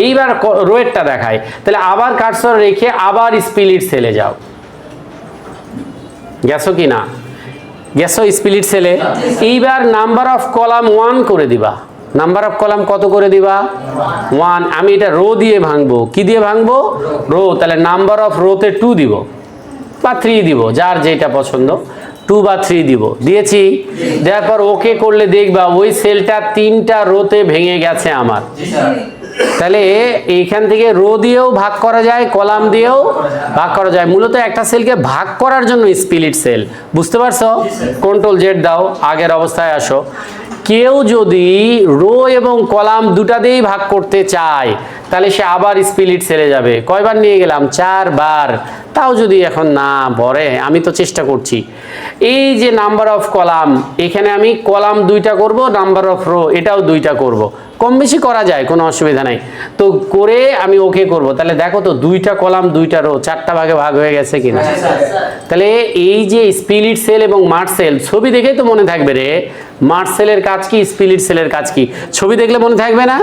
A: এইবার রোয়েরটা দেখায়। তাহলে আবার কার্সর রেখে আবার স্প্লিট সেলে যাও। গেছো কি না? গেছো স্প্লিট সেলে? এইবার নাম্বার অফ কলাম 1 করে দিবা। নাম্বার অফ কলাম কত করে দিবা? 1। আমি এটা রো দিয়ে ভাঙবো। কি দিয়ে ভাঙবো? রো। তাহলে নাম্বার অফ রোতে 2 দিব বা 3 দিব, যার যেটা পছন্দ, 2 বা 3 দিব। দিয়েছি? দেওয়ার পর ওকে করলে দেখবা ওই সেলটা 3টা রোতে ভেঙে গেছে আমার। তাহলে এইখান থেকে রো দিয়েও ভাগ করা যায়, কলাম দিয়েও ভাগ করা যায়। মূলত একটা সেলকে ভাগ করার জন্য স্প্লিট সেল। বুঝতে পারছো? কন্ট্রোল জেড দাও, আগের অবস্থায় আসো। কেউ যদি রো এবং কলাম দুটা দিয়েই ভাগ করতে চায় তাহলে সে আবার স্প্লিট সেলে যাবে। কয়বার নিয়ে গেলাম? 4 বার। তাও যদি এখন না পড়ে, আমি তো চেষ্টা করছি। এই যে নাম্বার অফ কলাম, এখানে আমি কলাম 2টা করব, নাম্বার অফ রো এটাও 2টা করব। কম বেশি করা যায়, কোনো অসুবিধা নাই। তো করে আমি ওকে করব। তাহলে দেখো তো 2টা কলাম 2টা রো 4টা ভাগে ভাগ হয়ে গেছে কিনা। তাহলে এই যে স্পিলিট সেল এবং মার্ট সেল, ছবি দেখেই তো মনে থাকবে রে মার্ট সেলের কাজ কি, স্পিলিট সেলের কাজ কি। ছবি দেখলে মনে থাকবে না?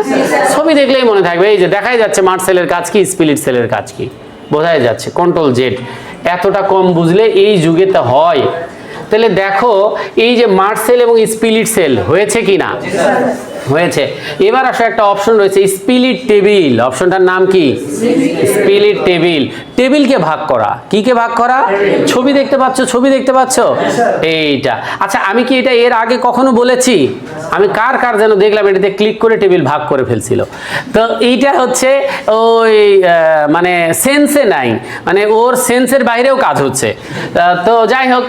A: ছবি দেখলেই মনে থাকবে। এই যে দেখাই যাচ্ছে মার্ট সেলের কাজ কি, স্পিলিট সেলের কাজ কি, বোঝাই যাচ্ছে। Control Z. এতটা কম বুঝলে এই যুগে তো হয়। তাহলে দেখো এই যে মার্ট সেল এবং স্পিলিট সেল হয়েছে কিনা, হয়েছে। এবার আসলে একটা অপশন রয়েছে স্পিলিট টেবিল। অপশনটার নাম কি? স্পিলিট টেবিল। টেবিলকে ভাগ করা। কি কে ভাগ করা? ছবি দেখতে পাচ্ছ, ছবি দেখতে পাচ্ছ এইটা। আচ্ছা আমি কি এটা এর আগে কখনো বলেছি? আমি কার কার যেন দেখলাম এটাতে ক্লিক করে টেবিল ভাগ করে ফেলছিল। তো এইটা হচ্ছে ওই মানে সেন্সে নাই, মানে ওর সেন্সের বাইরেও কাজ হচ্ছে। তো যাই হোক,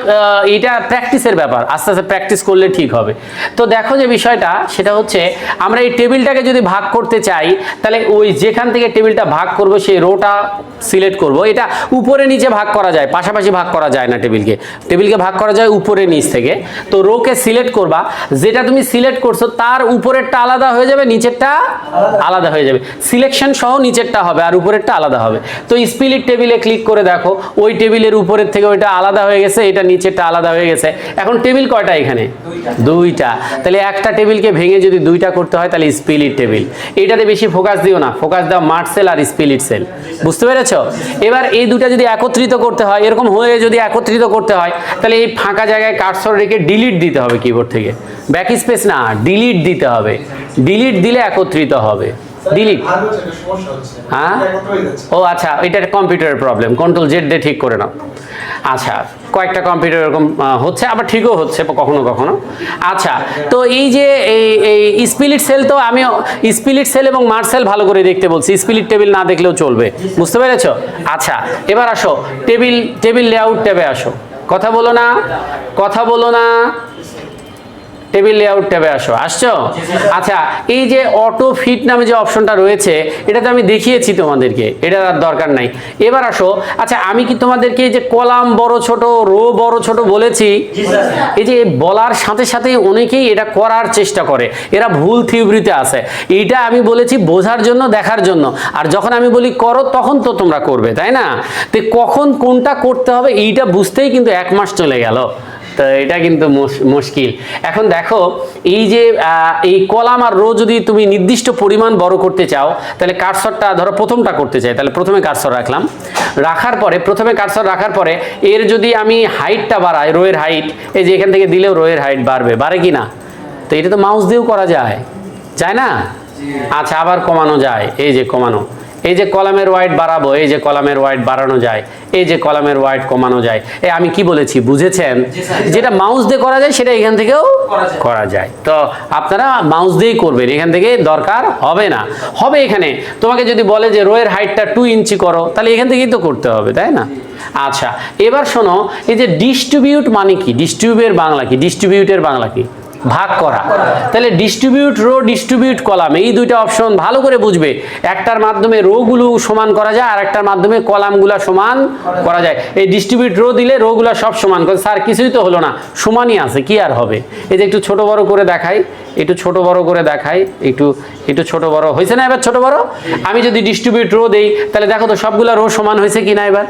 A: এটা প্র্যাকটিসের ব্যাপার, আস্তে আস্তে প্র্যাকটিস করলে ঠিক হবে। তো দেখো যে বিষয়টা সেটা হচ্ছে আমরা এই টেবিলটাকে যদি ভাগ করতে চাই, তাহলে ওই যেখান থেকে টেবিলটা ভাগ করব সেই রোটা সিলেক্ট করব। এটা উপরে নিচে ভাগ করা যায়, পাশাপাশি ভাগ করা যায় না। টেবিলকে ভাগ করা যায় উপরে নিচ থেকে। তো রোকে সিলেক্ট করবা, যেটা তুমি সিলেক্ট করছো তার উপরেরটা আলাদা হয়ে যাবে, নিচেরটা আলাদা হয়ে যাবে। সিলেকশন সহ নিচেরটা হবে আর উপরেরটা আলাদা হবে। তো স্পিলিট টেবিলে ক্লিক করে দেখো ওই টেবিলের উপরের থেকে ওইটা আলাদা হয়ে গেছে, এটা নিচেরটা আলাদা হয়ে গেছে। এখন টেবিল কয়টা এখানে? 2টা। তাহলে একটা টেবিলকে ভেঙে যদি 2টা করতে হয় তাহলে স্পিলিট টেবিল। এটাতে বেশি ফোকাস দিও না, ফোকাস দাও মার্ট সেল আর স্পিলিট সেল। বুঝতে পেরেছো? এবার এই দুটা যদি একত্রিত করতে হয়, এরকম হয়ে যদি একত্রিত করতে হয়, তাহলে এই ফাঁকা জায়গায় কার্সর রেখে ডিলিট দিতে হবে কিবোর্ড থেকে। ব্যাক স্পেস না, ডিলিট দিতে হবে। ডিলিট দিলে একত্রিত হবে। ডিলিট। হ্যাঁ, ও আচ্ছা, এটা কম্পিউটারের প্রবলেম। কন্ট্রোল জেড দিয়ে ঠিক করে নাও। আচ্ছা, কয়েকটা কম্পিউটার এরকম হচ্ছে, আবার ঠিকও হচ্ছে কখনো কখনো। আচ্ছা, তো এই যে এই স্পিলিট সেল, তো আমি স্পিলিট সেল এবং মার্ট সেল ভালো করে দেখতে বলছি, স্পিলিট টেবিল না দেখলেও চলবে। বুঝতে পেরেছো? আচ্ছা, এবার আসো টেবিল লেআউট ট্যাবে আসো। কথা বলো না, কথা বলো না। টেবিল লেআউট ট্যাবে আসো। আসছো? আচ্ছা, এই যে অটো ফিট নামে যে অপশনটা রয়েছে, এটা তো আমি দেখিয়েছি তোমাদেরকে, এটার আর দরকার নাই। এবার আসো। আচ্ছা, আমি কি তোমাদেরকে এই যে কলাম বড় ছোট, রো বড় ছোট বলেছি? এই যে বলার সাথে সাথে অনেকেই এটা করার চেষ্টা করে, এরা ভুল থিওরিতে আছে। এইটা আমি বলেছি বোঝার জন্য, দেখার জন্য। আর যখন আমি বলি করো তখন তো তোমরা করবে, তাই না? তো কখন কোনটা করতে হবে এইটা বুঝতেই কিন্তু 1 মাস চলে গেল। তো এটা কিন্তু মুশকিল। এখন দেখো এই যে এই কলাম আর রো যদি তুমি নির্দিষ্ট পরিমাণ বড় করতে চাও, তাহলে কার্সরটা ধরো প্রথমটা করতে চাই, তাহলে প্রথমে কার্সর রাখলাম। রাখার পরে প্রথমে কার্সর রাখার পরে এর যদি আমি হাইটটা বাড়াই, রোয়ের হাইট, এই যে এখান থেকে দিলেও রোয়ের হাইট বাড়বে, বাড়ে কি না? তো এটা তো মাউস দিয়েও করা যায়, যায় না? আচ্ছা, আবার কমানো যায়, এই যে কমানো। এই যে কলামের ওয়াইড বাড়াবো, এই যে কলামের ওয়াইড বাড়ানো যায়, এই যে কলামের ওয়াইড কমানো যায়। এই আমি কি বলেছি বুঝেছেন? যেটা মাউস দিয়ে করা যায় সেটা এখান থেকেও করা যায়। তো আপনারা মাউস দিয়েই করবেন, এখান থেকে দরকার হবে না। হবে এখানে তোমাকে যদি বলে যে রোয়ের হাইটটা 2 ইঞ্চি করো, তাহলে এখান থেকেই তো করতে হবে, তাই না? আচ্ছা, এবার শোনো, এই যে ডিস্ট্রিবিউট মানে কি? ডিস্ট্রিবিউটের বাংলা কি? ডিস্ট্রিবিউটের বাংলা কি? ভাগ করা। তাহলে ডিস্ট্রিবিউট রো, ডিস্ট্রিবিউট কলাম, এই দুইটা অপশন ভালো করে বুঝবে। একটার মাধ্যমে রো গুলো সমান করা যায়, আর একটার মাধ্যমে কলামগুলো সমান করা যায়। এই ডিস্ট্রিবিউট রো দিলে রো গুলো সব সমান করে। স্যার কিছুই তো হলো না, সমানই আছে, কি আর হবে? এই যে একটু ছোট বড় করে দেখাই, একটু ছোট বড় করে দেখাই, একটু ছোট বড় হয়েছে না? এবার ছোট বড়। আমি যদি ডিস্ট্রিবিউট রো দেই, তাহলে দেখো তো সবগুলা রো সমান হয়েছে কিনা এবার।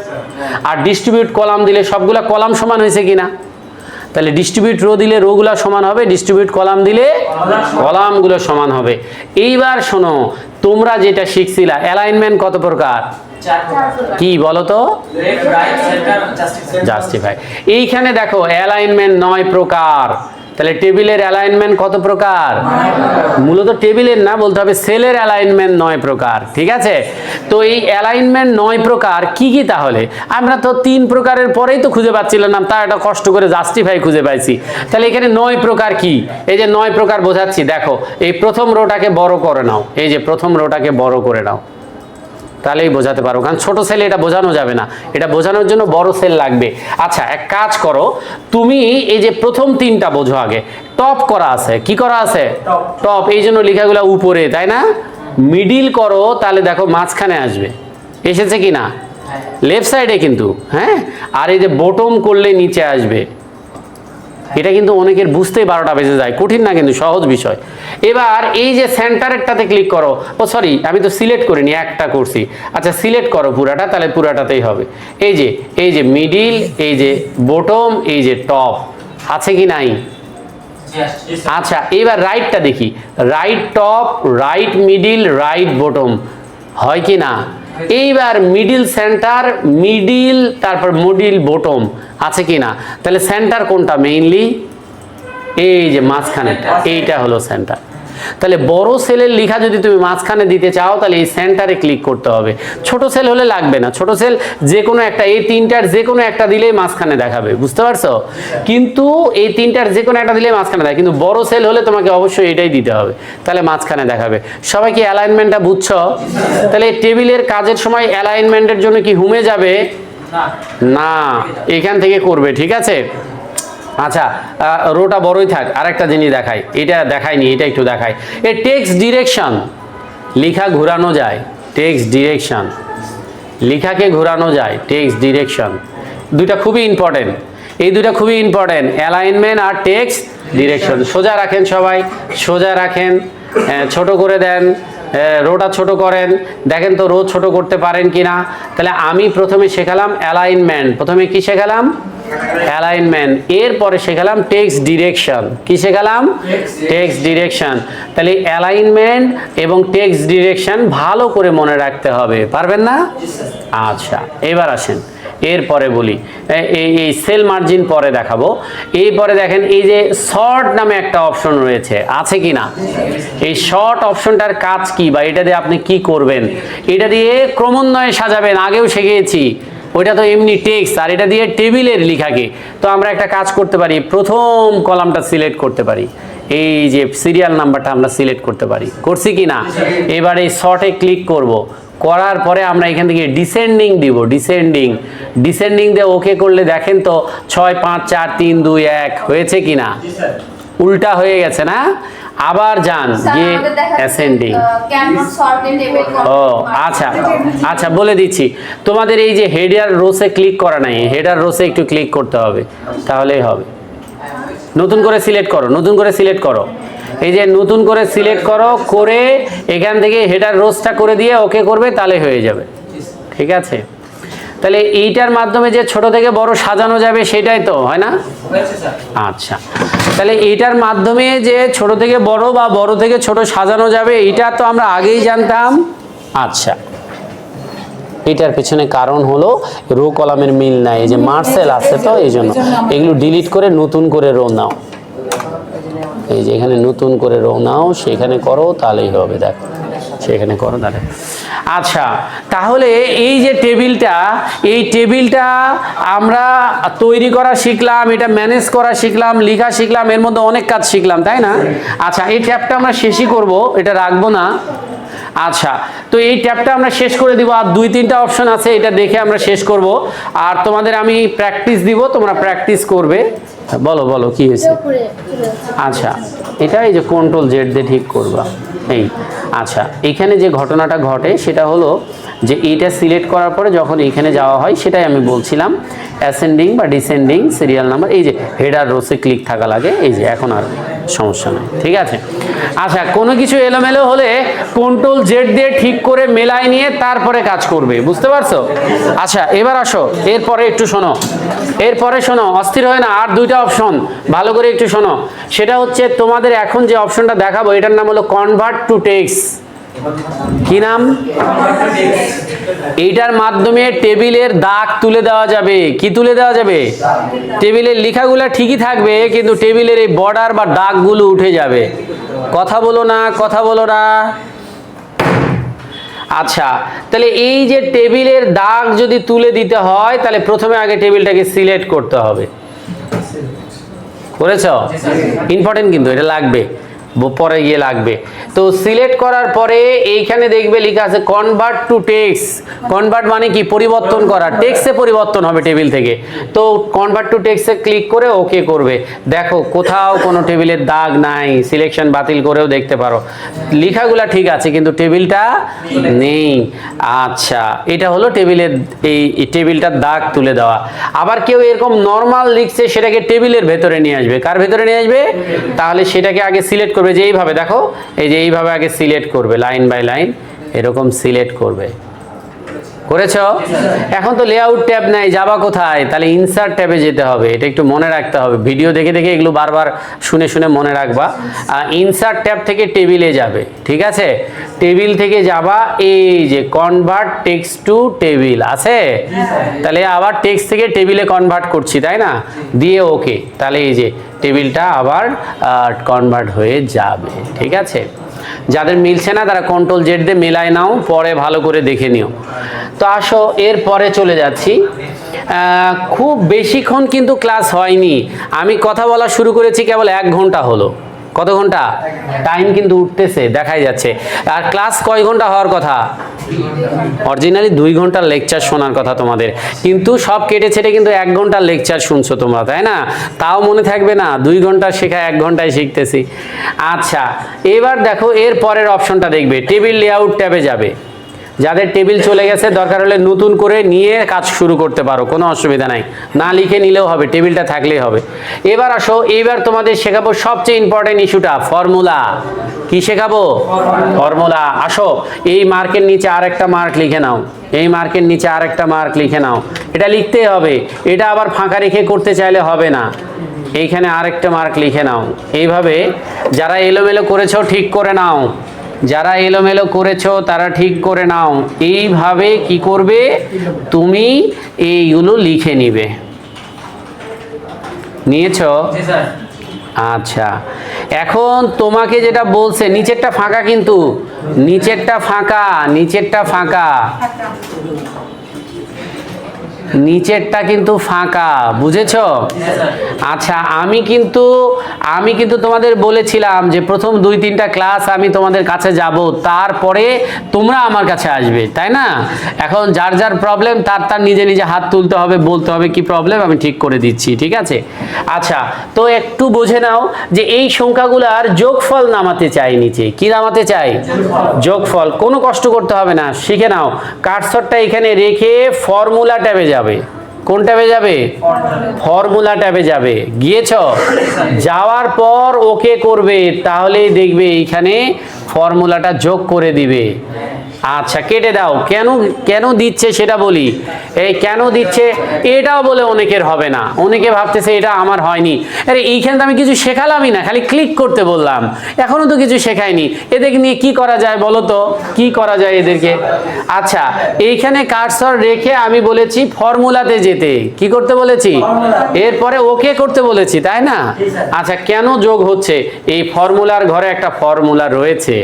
A: আর ডিস্ট্রিবিউট কলাম দিলে সবগুলা কলাম সমান হয়েছে কিনা। তাহলে ডিস্ট্রিবিউট রো দিলে রোগুলো সমান হবে, ডিস্ট্রিবিউট কলাম দিলে কলামগুলো সমান হবে। এইবার শোনো, তোমরা যেটা শিখছিলা অ্যালাইনমেন্ট কত প্রকার? কি বলো তো? জাস্টিফাই। এইখানে দেখো অ্যালাইনমেন্ট 9 প্রকার। তাহলে টেবিলের অ্যালাইনমেন্ট কত প্রকার? মূলত টেবিলের না, বলতে হবে সেলের অ্যালাইনমেন্ট 9 প্রকার। ঠিক আছে? তো এই অ্যালাইনমেন্ট 9 প্রকার কি কি? তাহলে আমরা তো 3 প্রকারের পরেই তো খুঁজে পাচ্ছিলাম না, তার একটা কষ্ট করে জাস্টিফাই খুঁজে পাইছি। তাহলে এখানে 9 প্রকার কি? এই যে 9 প্রকার বোঝাচ্ছি, দেখো এই প্রথম রোটাকে বড় করে নাও, এই যে প্রথম রোটাকে বড় করে নাও, তাহলেই বোঝাতে পারো। কারণ ছোট সেল এটা বোঝানো যাবে না, এটা বোঝানোর জন্য বড় সেল লাগবে। আচ্ছা, এক কাজ করো, তুমি এই যে প্রথম 3টা বোঝো আগে। টপ করা আছে, কি করা আছে? টপ, এই জন্য লেখাগুলো উপরে, তাই না? মিডিল করো, তাহলে দেখো মাঝখানে আসবে, এসেছে কি না? লেফট সাইডে কিন্তু, হ্যাঁ। আর এই যে বটম করলে নিচে আসবে, এটা কিন্তু অনেকের বুঝতেই 12টা বেজে যায়, কঠিন না কিন্তু সহজ বিষয়। এবার এই যে সেন্টারেরটাতে ক্লিক করো, ও সরি আমি তো সিলেক্ট করিনি, একটা করছি। আচ্ছা সিলেক্ট করো পুরাটা, তাহলে পুরাটাতেই হবে। এই যে মিডিল, এই যে বটম, এই যে টপ, আছে কি নাই? আচ্ছা এবার রাইটটা দেখি, right top, right middle, right bottom, হয় কি না? এইবার মিডিল সেন্টার, মিডিল তারপর মিডিল বটম, আছে কি না? তাহলে সেন্টার কোনটা মেইনলি? এই যে মাঝখানেটা, এইটা হলো সেন্টার। তাহলে বড় সেলের লেখা যদি তুমি মাঝখানে দিতে চাও তাহলে এই সেন্টারে ক্লিক করতে হবে। ছোট সেল হলে লাগবে না, ছোট সেল যে কোনো একটা, এই তিনটার যে কোনো একটা দিলেই মাঝখানে দেখাবে, বুঝতে পারছো? কিন্তু এই তিনটার যে কোনো একটা দিলেই মাঝখানে দেখাবে, কিন্তু বড় সেল হলে তোমাকে অবশ্যই এটাই দিতে হবে, তাহলে মাঝখানে দেখাবে। সবাই কি অ্যালাইনমেন্টটা বুঝছো? তাহলে টেবিলের কাজের সময় অ্যালাইনমেন্টের জন্য কি হুমে যাবে? না, এখান থেকে করবে, ঠিক আছে? আচ্ছা রোটা বড়ই থাক, আরেকটা জিনিস দেখাই, এটা দেখাইনি, এটা একটু দেখাই। এই টেক্সট ডিরেকশন, লেখা ঘোরানো যায়, টেক্সট ডিরেকশন, লেখাকে ঘোরানো যায়, টেক্সট ডিরেকশন, দুইটা খুবই ইম্পর্টেন্ট, এই দুইটা খুবই ইম্পর্টেন্ট, অ্যালাইনমেন্ট আর টেক্সট ডিরেকশন। সোজা রাখেন সবাই, সোজা রাখেন, ছোট করে দেন, রোটা ছোট করেন, দেখেন তো রো ছোট করতে পারেন কিনা। তাহলে আমি প্রথমে শেখালাম অ্যালাইনমেন্ট, প্রথমে কি শেখালাম? অ্যালাইনমেন্ট, এরপরে শেখালাম টেক্সট ডিরেকশন। কি শেখালাম? Text direction. তাহলে অ্যালাইনমেন্ট এবং টেক্সট ডিরেকশন ভালো করে মনে রাখতে হবে, পারবেন না? আচ্ছা এবার আসেন, এরপরে বলি, এই সেল মার্জিন পরে দেখাবো। এরপরে দেখেন এই যে শর্ট নামে একটা অপশন রয়েছে, আছে কি না? এই শর্ট অপশনটার কাজ কি, বা এটা দিয়ে আপনি কি করবেন? এটা দিয়ে ক্রমান্বয়ে সাজাবেন, আগেও শিখিয়েছি, ওইটা তো এমনি টেক্সট, আর এটা দিয়ে টেবিলের লেখাকে। তো আমরা একটা কাজ করতে পারি, প্রথম কলামটা সিলেক্ট করতে পারি, এই যে সিরিয়াল নাম্বারটা আমরা সিলেক্ট করতে পারি, করছি কি না? এবার এই শর্টে ক্লিক করব, করার পরে আমরা এখান থেকে ডিসেন্ডিং দিব, ডিসেন্ডিং দিয়ে ওকে করলে দেখেন তো 6 5 4 3 2 1 হয়েছে কি না? উল্টা হয়ে গেছে না? আবার যান গিয়ে অ্যাসেন্ডিং। ও আচ্ছা আচ্ছা বলে দিচ্ছি, তোমাদের এই যে হেডার রোসে ক্লিক করা নাই, হেডার রোসে একটু ক্লিক করতে হবে, তাহলেই হবে। নতুন করে সিলেক্ট করো, নতুন করে সিলেক্ট করো, এই যে নতুন করে সিলেক্ট করো, করে এখান থেকে হেডার রোসটা করে দিয়ে ওকে করবে, তাহলে হয়ে যাবে, ঠিক আছে? তাহলে এইটার মাধ্যমে যে ছোট থেকে বড় সাজানো যাবে, সেটাই তো হয় না? আচ্ছা তাহলে এইটার মাধ্যমে যে ছোট থেকে বড় বা বড় থেকে ছোট সাজানো যাবে, এটা তো আমরা আগেই জানতাম। আচ্ছা এটার পেছনে কারণ হলো রো কলামের মিল নাই, এই যে মার্সেল আছে তো এই জন্য। এগুলো ডিলিট করে নতুন করে রো নাও, এই যে এখানে নতুন করে রো নাও, সেখানে করো তাহলেই হবে, দেখো সেখানে করো তাহলে। আচ্ছা তাহলে এই যে টেবিলটা, এই টেবিলটা আমরা তৈরি করা শিখলাম, এটা ম্যানেজ করা শিখলাম, লেখা শিখলাম, এর মধ্যে অনেক কাজ শিখলাম, তাই না? আচ্ছা এই ট্যাবটা আমরা শেষই করব, এটা রাখবো না। আচ্ছা তো এই ট্যাবটা আমরা শেষ করে দিব, আর 2-3টা অপশন আছে, এটা দেখে আমরা শেষ করব। আর তোমাদের আমি প্র্যাকটিস দিব, তোমরা প্র্যাকটিস করবে। বলো বলো কি হয়েছে? আচ্ছা এটা এই যে কন্ট্রোল জেড দিয়ে ঠিক করবা, এই আচ্ছা এখানে যে ঘটনাটা ঘটে সেটা হলো যে এইটা সিলেক্ট করার পরে যখন এখানে যাওয়া হয়, সেটাই আমি বলছিলাম, অ্যাসেন্ডিং বা ডিসেন্ডিং সিরিয়াল নাম্বার, এই যে হেডার রোসে ক্লিক থাকা লাগে, এই যে এখন আর সমস্যা নেই, ঠিক আছে? আচ্ছা কোনো কিছু এলোমেলো হলে কন্ট্রোল জেড দিয়ে ঠিক করে মেলায় নিয়ে তারপরে কাজ করবে, বুঝতে পারছো? আচ্ছা এবার আসো, এরপরে একটু শোনো, এরপরে শোনো, অস্থির হয় না, আর 2টা অপশন ভালো করে একটু শোনো। সেটা হচ্ছে তোমাদের এখন যে অপশনটা দেখাবো, এটার নাম হলো কনভার্ট টু টেক্সট। কি নাম? এইটার মাধ্যমে টেবিলের দাগ তুলে দেওয়া যাবে। কি তুলে দেওয়া যাবে? টেবিলের লেখাগুলো ঠিকই থাকবে, কিন্তু টেবিলের এই বর্ডার বা দাগগুলো উঠে যাবে। কথা বলো না, কথা বলো না। আচ্ছা তাহলে এই যে টেবিলের দাগ যদি তুলে দিতে হয়, তাহলে প্রথমে আগে টেবিলটাকে সিলেক্ট করতে হবে, করেছ? ইম্পর্টেন্ট কিন্তু এটা লাগবে, পরে গিয়ে লাগবে। তো সিলেক্ট করার পরে এইখানে দেখবে লেখা আছে কনভার্ট টু টেক্সট। কনভার্ট মানে কি? পরিবর্তন করা, টেক্সটে পরিবর্তন হবে টেবিল থেকে। তো কনভার্ট টু টেক্সটে ক্লিক করে ওকে করবে। দেখো কোথাও কোনো টেবিলের দাগ নাই, সিলেকশন বাতিল করেও দেখতে পারো, লেখাগুলা ঠিক আছে কিন্তু টেবিলটা নেই। আচ্ছা, এটা হলো টেবিলের, এই টেবিলটার দাগ তুলে দেওয়া। আবার কেউ এরকম নর্মাল লিখছে, সেটাকে টেবিলের ভেতরে নিয়ে আসবে। কার ভেতরে নিয়ে আসবে? তাহলে সেটাকে আগে সিলেক্ট করবে, যে এইভাবে দেখো, এই যে এইভাবে আগে সিলেক্ট করবে, লাইন বাই লাইন এরকম সিলেক্ট করবে। করেছ? এখন তো লেআউট ট্যাব নাই, যাবা কোথায়? তাহলে ইনসার্ট ট্যাবে যেতে হবে। এটা একটু মনে রাখতে হবে, ভিডিও দেখে দেখে এগুলো বারবার শুনে শুনে মনে রাখবা। ইনসার্ট ট্যাব থেকে টেবিলে যাবে, ঠিক আছে? টেবিল থেকে যাবা, এই যে কনভার্ট টেক্সট টু টেবিল আছে, তাহলে আবার টেক্সট থেকে টেবিলে কনভার্ট করছি, তাই না? দিয়ে ওকে, তাহলে এই যে টেবিলটা আবার কনভার্ট হয়ে যাবে, ঠিক আছে? যাদের মিলছে না তারা কন্ট্রোল জেড দিয়ে মেলায় নাও, পরে ভালো করে দেখে নিও। তো আসো এর পরে চলে যাচ্ছি। খুব বেশিক্ষণ কিন্তু ক্লাস হয়নি, আমি কথা বলা শুরু করেছি কেবল 1 ঘন্টা হলো। কত ঘন্টা? টাইম কিন্তু উঠতেছে, দেখাই যাচ্ছে। আর ক্লাস কয় ঘন্টা হওয়ার কথা? অরিজিনালি 2 ঘন্টার লেকচার শোনার কথা তোমাদের, কিন্তু সব কেটে ছেটে কিন্তু 1 ঘন্টার লেকচার শুনছো তোমরা, তাই না? তাও মনে থাকবে না, 2 ঘন্টা শেখা 1 ঘন্টায় শিখতেছি। আচ্ছা, এবার দেখো এর পরের অপশনটা দেখবে, টেবিল লেআউট ট্যাবে যাবে। যাদের টেবিল চলে গেছে দরকার হলে নতুন করে নিয়ে কাজ শুরু করতে পারো, কোনো অসুবিধা নাই, না লিখে নিলেও হবে, টেবিলটা থাকলেই হবে। এবার আসো, এইবার তোমাদের শেখাবো সবচেয়ে ইম্পর্টেন্ট ইস্যুটা, ফর্মুলা। কি শেখাবো? ফর্মুলা। আসো, এই মার্কের নিচে আরেকটা মার্ক লিখে নাও, এই মার্কের নিচে আরেকটা মার্ক লিখে নাও। এটা লিখতেই হবে, এটা আবার ফাঁকা রেখে করতে চাইলে হবে না। এইখানে আরেকটা মার্ক লিখে নাও। এইভাবে যারা এলোমেলো করেছো ঠিক করে নাও, যারা এলোমেলো করেছো তারা ঠিক করে নাও। এইভাবে কি করবে? তুমি এইগুলো লিখে নিবে। নিয়েছো? আচ্ছা, এখন তোমাকে যেটা বলছে, নিচেরটা ফাঁকা কিন্তু, নিচেরটা ফাঁকা, নিচেরটা ফাঁকা, নিচেরটা কিন্তু ফাঁকা, বুঝেছো? আচ্ছা, আমি কিন্তু তোমাদের বলেছিলাম যে প্রথম 2-3টা ক্লাস আমি তোমাদের কাছে যাব, তারপরে তোমরা আমার কাছে আসবে, তাই না? এখন যার যার প্রবলেম তার নিজে নিজে হাত তুলতে হবে, বলতে হবে কি প্রবলেম, আমি ঠিক করে দিচ্ছি, ঠিক আছে? আচ্ছা, তো একটু বুঝে নাও যে এই সংখ্যাগুলার যোগফল নামাতে চাই নিচে। কি নামাতে চাই? যোগফল। কোনো কষ্ট করতে হবে না, শিখে নাও। কার্সরটা এখানে রেখে ফর্মুলা ট্যাবে যাবে। কোন ট্যাবে যাবে? ফর্মুলা ট্যাবে যাবে। গিয়েছো? যাওয়ার পর ওকে করবে, তাহলেই দেখবে এইখানে ফর্মুলাটা যোগ করে দিবে। আচ্ছা, কেটে দাও। কেন দিচ্ছে সেটা বলি। এই কেন দিচ্ছে এটাও বলে অনেকের হবে না, অনেকে ভাবতেছে এটা আমার হয়নি। আরে এইখানে তো আমি কিছু শেখালামই না, খালি ক্লিক করতে বললাম, এখনো তো কিছু শেখায়নি। এদেরকে নিয়ে কি করা যায় বলো তো, কি করা যায় এদেরকে? আচ্ছা, এইখানে কার্সর রেখে আমি বলেছি ফর্মুলাতে যেতে। কি করতে বলেছি? এরপরে ওকে করতে বলেছি, তাই না? আচ্ছা, কেন যোগ হচ্ছে? এই ফর্মুলার ঘরে একটা ফর্মুলা রয়েছে,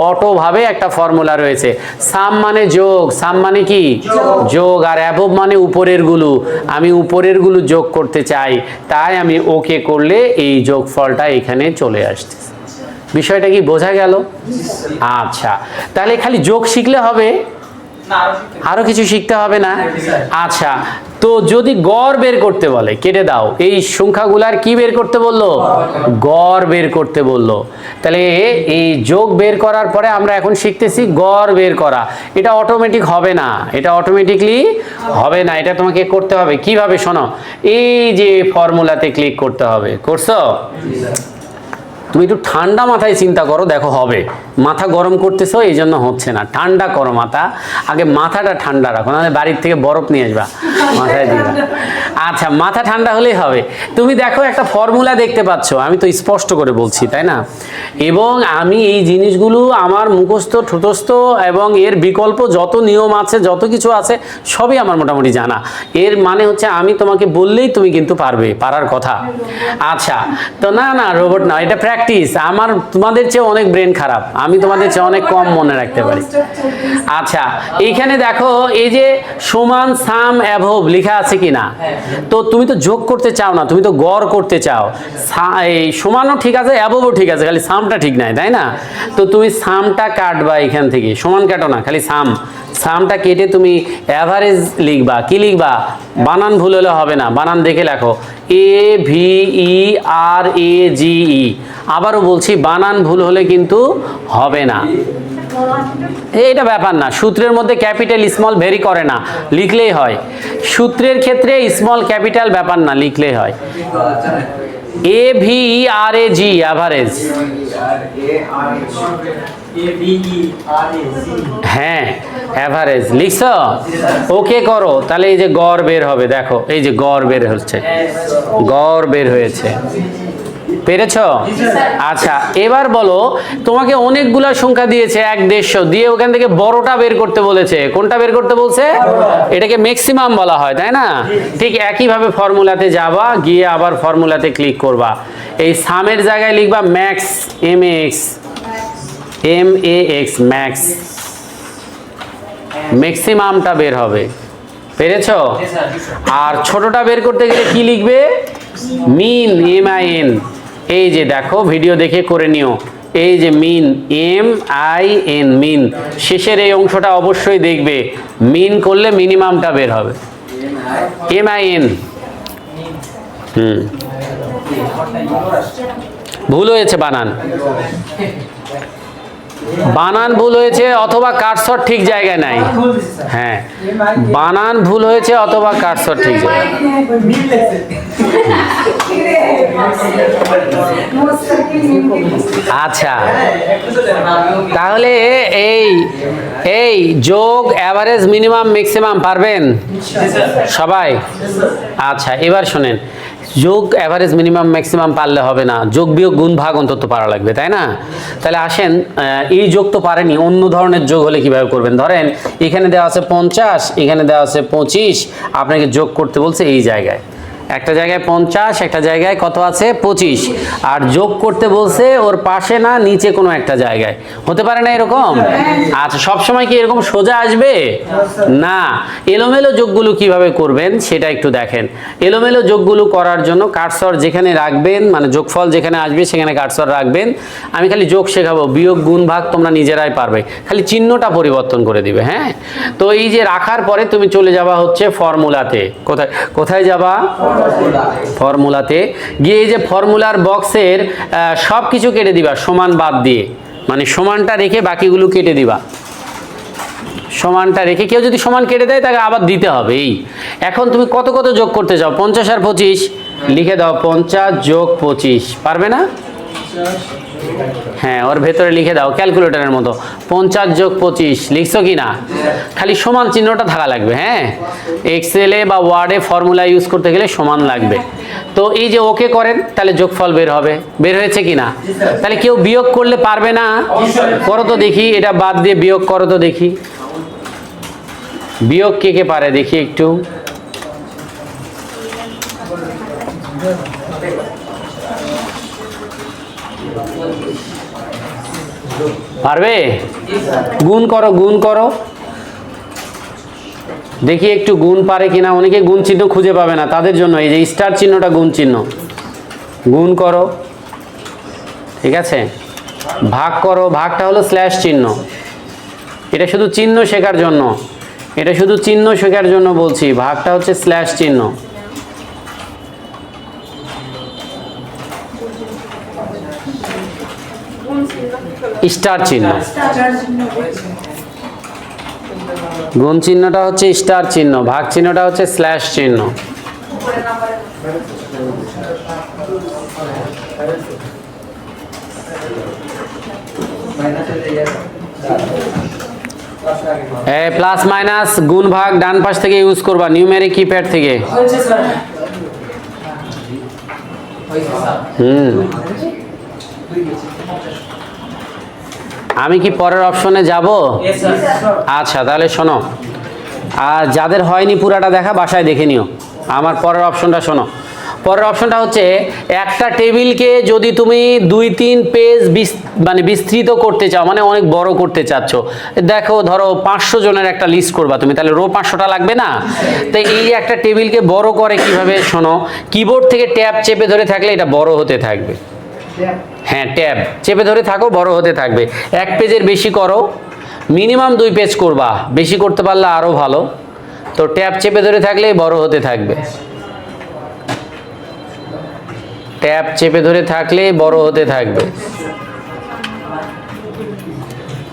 A: অটোভাবে একটা ফর্মুলা রয়েছে। সাম মানে যোগ, সাম মানে কি? যোগ। আর অ্যাবভ মানে উপরের গুলো, আমি উপরের গুলো যোগ করতে চাই, তাই আমি ওকে করলে এই যোগফলটা এখানে চলে আসছে। বিষয়টা কি বোঝা গেল? আচ্ছা, তাহলে খালি যোগ শিখলে হবে? আরো কিছু শিখতে হবে না? আচ্ছা, তো যদি গড় বের করতে বলে, কেটে দাও। এই সংখ্যাগুলার কি বের করতে বললো? গড় বের করতে বললো। তাহলে এই যোগ বের করার পরে আমরা এখন শিখতেছি গড় বের করা। এটা অটোমেটিক হবে না, এটা অটোমেটিকলি হবে না, এটা তোমাকে করতে হবে। কিভাবে? শোনো, এই যে ফর্মুলাতে ক্লিক করতে হবে। করছো? তুমি একটু ঠান্ডা মাথায় চিন্তা করো, দেখো হবে। মাথা গরম করতেছো এই জন্য হচ্ছে না, ঠান্ডা করো মাথা, আগে মাথাটা ঠান্ডা রাখো, নাহলে বাড়ির থেকে বরফ নিয়ে আসবা মাথায় দিবা। আচ্ছা, মাথা ঠান্ডা হলেই হবে। তুমি দেখো একটা ফর্মুলা দেখতে পাচ্ছ, আমি তো স্পষ্ট করে বলছি, তাই না? এবং আমি এই জিনিসগুলো আমার মুখস্থ ঠোঁটস্থ এবং এর বিকল্প যত নিয়ম আছে, যত কিছু আছে, সবই আমার মোটামুটি জানা। এর মানে হচ্ছে আমি তোমাকে বললেই তুমি কিন্তু পারবে, পারার কথা। আচ্ছা, তো না রোবট না, এটা প্র্যাকটিস। প্র্যাকটিস, আমার তোমাদের চেয়ে অনেক ব্রেন খারাপ, আমি তোমাদের চেয়ে অনেক কম মনে রাখতে পারি। আচ্ছা এইখানে দেখো এই যে সমান সাম অ্যাভব লেখা আছে কিনা, তো তুমি তো যোগ করতে চাও না, তুমি তো গড় করতে চাও। এই সমানও ঠিক আছে, অ্যাভবও ঠিক আছে, খালি সামটা ঠিক নাই, তাই না? তো তুমি সামটা কাটবা এখান থেকে, সমান কাটো না, খালি সাম, সামটা কেটে তুমি অ্যাভারেজ লিখবা। কি লিখবা? বানান ভুল হলে হবে না, বানান দেখে লেখো, AVERAGE। আবারও বলছি বানান ভুল হলে কিন্তু হবে না, এটা ব্যাপার না। সূত্রের মধ্যে ক্যাপিটাল স্মল ভেরি করে না, লিখলেই হয়। সূত্রের ক্ষেত্রে স্মল ক্যাপিটাল ব্যাপার না, লিখলেই হয়। AVERAG অ্যাভারেজ, হ্যাঁ অ্যাভারেজ লিখছো? ওকে করো, তাহলে এই যে গড় বের হবে, দেখো এই যে গড় বের হচ্ছে, গড় বের হয়েছে, পেরেছো? আচ্ছা এবার বলো, তোমাকে অনেকগুলা সংখ্যা দিয়েছে, 1-150 দিয়ে ওখান থেকে বড়টা বের করতে বলেছে। কোনটা বের করতে বলছে? এটাকে ম্যাক্সিমাম বলা হয়, তাই না? ঠিক একইভাবে ফর্মুলাতে যাবা, গিয়ে আবার ফর্মুলাতে ক্লিক করবা, এই সামের জায়গায় লিখবা ম্যাক্স, MAX, ম্যাক্স, ম্যাক্সিমামটা বের হবে, পেরেছো? আর ছোটটা বের করতে গেলে কি লিখবে? মিন, MIN। এই যে দেখো ভিডিও দেখে করে নিও, এই যে মিন, MIN, মিন। শেষের এই অংশটা অবশ্যই দেখবে, মিন করলে মিনিমামটা বের হবে, MIN। ভুল হয়েছে বানান, বানান ভুল হয়েছে অথবা কার্সর ঠিক জায়গায় নাই। হ্যাঁ বানান ভুল হয়েছে অথবা কার্সর ঠিক জায়গায়। আচ্ছা তাহলে এই যোগ, অ্যাভারেজ, মিনিমাম, ম্যাক্সিমাম পারবেন সবাই? আচ্ছা এবার শোনেন, যোগ, অ্যাভারেজ, মিনিমাম, ম্যাক্সিমাম পারলে হবে না, যোগ বিয়োগ গুণ ভাগ অন্তত পারা লাগবে, তাই না? তাহলে আসেন, এই যোগ তো পারেনি, অন্য ধরনের যোগ হলে কিভাবে করবেন? ধরেন এখানে দেওয়া আছে 50, এখানে দেওয়া আছে 25, আপনাকে যোগ করতে বলছে এই জায়গায়, একটা জায়গায় 50, একটা জায়গায় কত আছে 25, আর যোগ করতে বলছে ওর পাশে না নিচে কোনো একটা জায়গায়। হতে পারে না এরকম? আচ্ছা সবসময় কি এরকম সোজা আসবে না? এলোমেলো যোগগুলো কিভাবে করবেন সেটা একটু দেখেন। এলোমেলো যোগগুলো করার জন্য কার্সর যেখানে রাখবেন, মানে যোগফল যেখানে আসবে সেখানে কার্সর রাখবেন। আমি খালি যোগ শেখাবো, বিয়োগ গুণ ভাগ তোমরা নিজেরাই পারবে, খালি চিহ্নটা পরিবর্তন করে দিবে। হ্যাঁ তো এই যে রাখার পরে তুমি চলে যাবা হচ্ছে ফর্মুলাতে। কোথায় কোথায় যাবা? ফর্মুলাতে গিয়ে এই যে ফর্মুলার বক্সের সব কিছু কেটে দিবা সমান বাদ দিয়ে, মানে সমানটা রেখে বাকিগুলো কেটে দিবা। সমানটা রেখে, কেউ যদি সমান কেটে দেয় তাকে আবার দিতে হবে। এই এখন তুমি কত কত যোগ করতে চাও? 50 আর 25 লিখে দাও, 50 যোগ 25, পারবে না? হ্যাঁ ওর ভেতরে লিখে দাও ক্যালকুলেটরের মতো, 50 যোগ 25 লিখছো কি না? খালি সমান চিহ্নটা থাকা লাগবে। হ্যাঁ এক্সেলে বা ওয়ার্ডে ফর্মুলা ইউজ করতে গেলে সমান লাগবে। তো এই যে ওকে করেন, তাহলে যোগফল বের হবে। বের হয়েছে কি না? তাহলে কেউ বিয়োগ করলে পারবে না? করো তো দেখি, এটা বাদ দিয়ে বিয়োগ করো তো দেখি, বিয়োগ কে কে পারে দেখি একটু। পারবে? গুণ করো, গুণ করো দেখি একটু, গুণ পারে কিনা। অনেকে গুণ চিহ্ন খুঁজে পাবে না, তাদের জন্য এই যে স্টার চিহ্নটা গুণ চিহ্ন। গুণ করো, ঠিক আছে। ভাগ করো, ভাগটা হলো স্ল্যাশ চিহ্ন। এটা শুধু চিহ্ন শেখার জন্য, এটা শুধু চিহ্ন শেখার জন্য বলছি, ভাগটা হচ্ছে স্ল্যাশ চিহ্ন। স্টার চিহ্ন, গুণ চিহ্নটা হচ্ছে স্টার চিহ্ন, ভাগ চিহ্নটা হচ্ছে স্ল্যাশ চিহ্ন। প্লাস মাইনাস গুণ ভাগ ডান পাশ থেকে ইউজ করবা, নিউমেরিক কিপ্যাড থেকে। আমি কি পরের অপশনে যাব? আচ্ছা তাহলে শোনো, আর যাদের হয়নি পুরাটা দেখা বাসায় দেখে নিও। আমার পরের অপশনটা শোনো, পরের অপশনটা হচ্ছে একটা টেবিলকে যদি তুমি 2-3 পেজ মানে বিস্তৃত করতে চাও, মানে অনেক বড় করতে চাচ্ছ, দেখো ধরো 500 জনের একটা লিস্ট করবা তুমি, তাহলে রো 500টা লাগবে না? তাই এই একটা টেবিলকে বড় করে কিভাবে শোনো, কিবোর্ড থেকে ট্যাব চেপে ধরে থাকলে এটা বড় হতে থাকবে। হ্যাঁ, ট্যাব চেপে ধরে থাকো, বড় হতে থাকবে। 1 পেজের বেশি করো, মিনিমাম 2 পেজ করবা, বেশি করতে পারলে আরো ভালো। তো ট্যাব চেপে ধরে থাকলেই বড় হতে থাকবে, ট্যাব চেপে ধরে থাকলে বড় হতে থাকবে।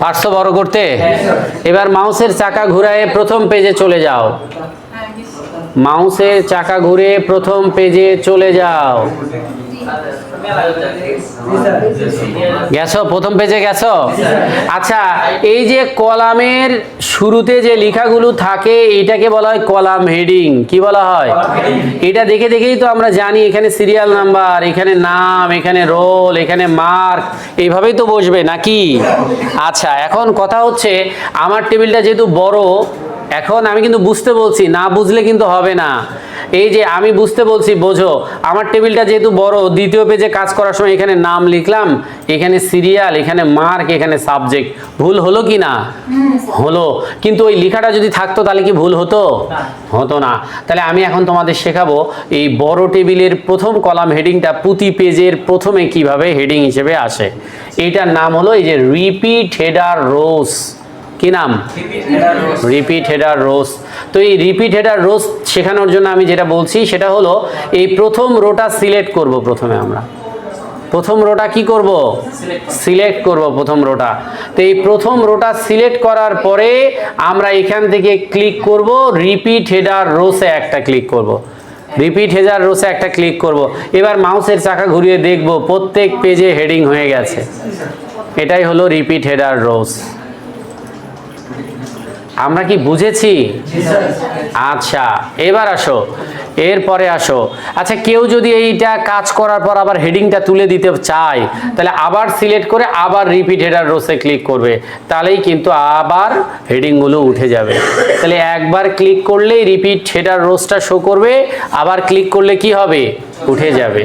A: পারছো বড় করতে? এবার মাউসের চাকা ঘুরায় প্রথম পেজে চলে যাও, মাউসের চাকা ঘুরে প্রথম পেজে চলে যাও। গেছো? প্রথম পেজে গেছো? আচ্ছা, এই যে কলামের শুরুতে যে লেখাগুলো থাকে এটাকে বলা হয় কলাম হেডিং। কি বলা হয়? এটা দেখে দেখেই তো আমরা জানি এখানে সিরিয়াল নাম্বার, এখানে নাম, এখানে রোল, এখানে মার্ক, এইভাবেই তো বসবে নাকি? আচ্ছা, এখন কথা হচ্ছে আমার টেবিলটা যেহেতু বড়, এখন আমি কিন্তু বুঝতে বলছি, না বুঝলে কিন্তু হবে না। এই যে আমি বুঝতে বলছি, বোঝো। আমার টেবিলটা যেহেতু বড়, দ্বিতীয় পেজে কাজ করার সময় এখানে নাম লিখলাম, এখানে সিরিয়াল, এখানে মার্ক, এখানে সাবজেক্ট। ভুল হলো কি না? হলো। কিন্তু ওই লেখাটা যদি থাকতো তাহলে কি ভুল হতো? হতো না। তাহলে আমি এখন তোমাদের শেখাবো এই বড় টেবিলের প্রথম কলাম হেডিংটা প্রতি পেজের প্রথমে কিভাবে হেডিং হিসেবে আসে। এইটার নাম হলো এই যে রিপিট হেডার রোস। কি নাম? Repeat header rose. তো এই রিপিট হেডার রোস শেখানোর জন্য আমি যেটা বলছি সেটা হলো এই প্রথম রোটা সিলেক্ট করব। প্রথমে আমরা প্রথম রোটা কি করব? সিলেক্ট করব প্রথম রোটা। তো এই প্রথম রোটা সিলেক্ট করার পরে আমরা এখান থেকে ক্লিক করব, রিপিট হেডার রোসে একটা ক্লিক করব, রিপিট হেডার রোসে একটা ক্লিক করব। এবার মাউসের চাকা ঘুরিয়ে দেখব প্রত্যেক পেজে হেডিং হয়ে গেছে। এটাই হলো রিপিট হেডার রোস। আমরা কি বুঝেছি? আচ্ছা, এবার আসো, এরপরে আসো। আচ্ছা, কেউ যদি এইটা কাজ করার পর আবার হেডিংটা তুলে দিতে চায়, তাহলে আবার সিলেক্ট করে আবার রিপিট হেডার রোসে ক্লিক করবে, তাহলেই কিন্তু আবার হেডিংগুলো উঠে যাবে। তাহলে একবার ক্লিক করলেই রিপিট হেডার রোসটা শো করবে, আবার ক্লিক করলে কি হবে? উঠে যাবে।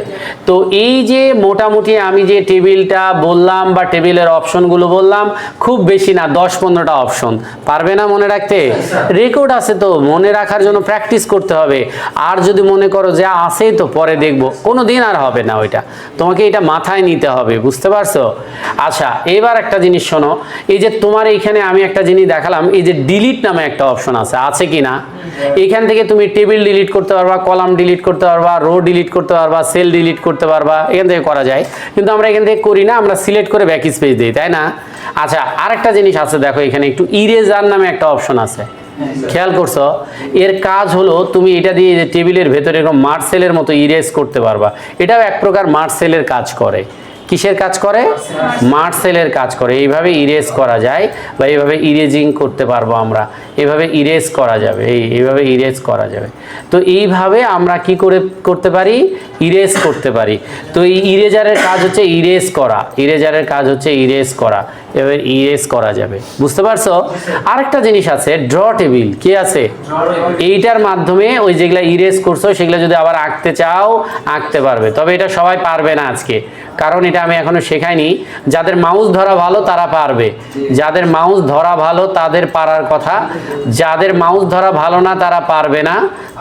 A: তো এই যে মোটামুটি আমি যে টেবিলটা বললাম বা টেবিলের অপশনগুলো বললাম, খুব বেশি না, 10-15টা অপশন। পারবে না মনে রাখতে? রেকর্ড আছে তো, মনে রাখার জন্য প্র্যাকটিস করতে হবে। আর যদি মনে করো যে আছে তো পরে দেখবো, কোনো দিন আর হবে না ওইটা, তোমাকে এটা মাথায় নিতে হবে। বুঝতে পারছো? আচ্ছা, এবার একটা জিনিস শোনো, এই যে তোমার এইখানে আমি একটা জিনিস দেখালাম, এই যে ডিলিট নামে একটা অপশন আছে কি না? এখান থেকে তুমি টেবিল ডিলিট করতে পারবা, কলাম ডিলিট করতে পারবা, রো ডিলিট করতে পারবা, সেল ডিলিট করতে পারবা, এখান থেকে করা যায়। কিন্তু আমরা এখান থেকে করি না, আমরা সিলেক্ট করে ব্যাক স্পেস দিই, তাই না? আচ্ছা, আরেকটা জিনিস আছে, দেখো এখানে একটু ইরেজার নামে একটা অপশন আছে, খেয়াল করছো? এর কাজ হলো তুমি এটা দিয়ে টেবিলের ভেতরে এরকম মার্সেলের মতো ইরেজ করতে পারবা। এটাও এক প্রকার মার্সেলের কাজ করে। কিসের কাজ করে? মার্সেলের কাজ করে। এইভাবে ইরেজ করা যায় বা এইভাবে ইরেজিং করতে পারবো আমরা, এইভাবে ইরেজ করা যাবে, এইভাবে ইরেজ করা যাবে। তো এইভাবে আমরা কি করতে পারি? ইরেজ করতে পারি। তো এই ইরেজারের কাজ হচ্ছে ইরেজ করা, ইরেজারের কাজ হচ্ছে ইরেজ করা, এভাবে ইরেজ করা যাবে। বুঝতে পারছো? আরেকটা জিনিস আছে, ড্র টেবিল। কি আছে? এইটার মাধ্যমে ওই যেগুলা ইরেজ করছো সেগুলো যদি আবার আঁকতে চাও আঁকতে পারবে। তবে এটা সবাই পারবে না আজকে, কারণ এটা আমি এখনো শেখাইনি। যাদের মাউস ধরা ভালো তারা পারবে, যাদের মাউস ধরা ভালো তাদের পারার কথা, যাদের মাউস ধরা ভালো না তারা পারবে না।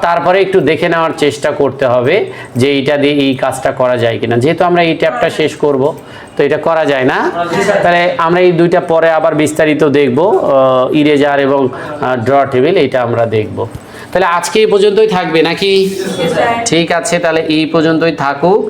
A: তারপরে একটু দেখে নেওয়ার চেষ্টা করতে হবে যে এইটা দিয়ে এই কাজটা করা যায় কিনা। যেহেতু আমরা এই ট্যাবটা শেষ করব, তো এটা করা যায় না, তাহলে আমরা এই দুইটা পরে আবার বিস্তারিত দেখব, ইরেজার এবং ড্র টেবিল, এটা আমরা দেখব। তাহলে আজকে এই পর্যন্তই থাকবে নাকি? ঠিক আছে, তাহলে এই পর্যন্তই থাকুক।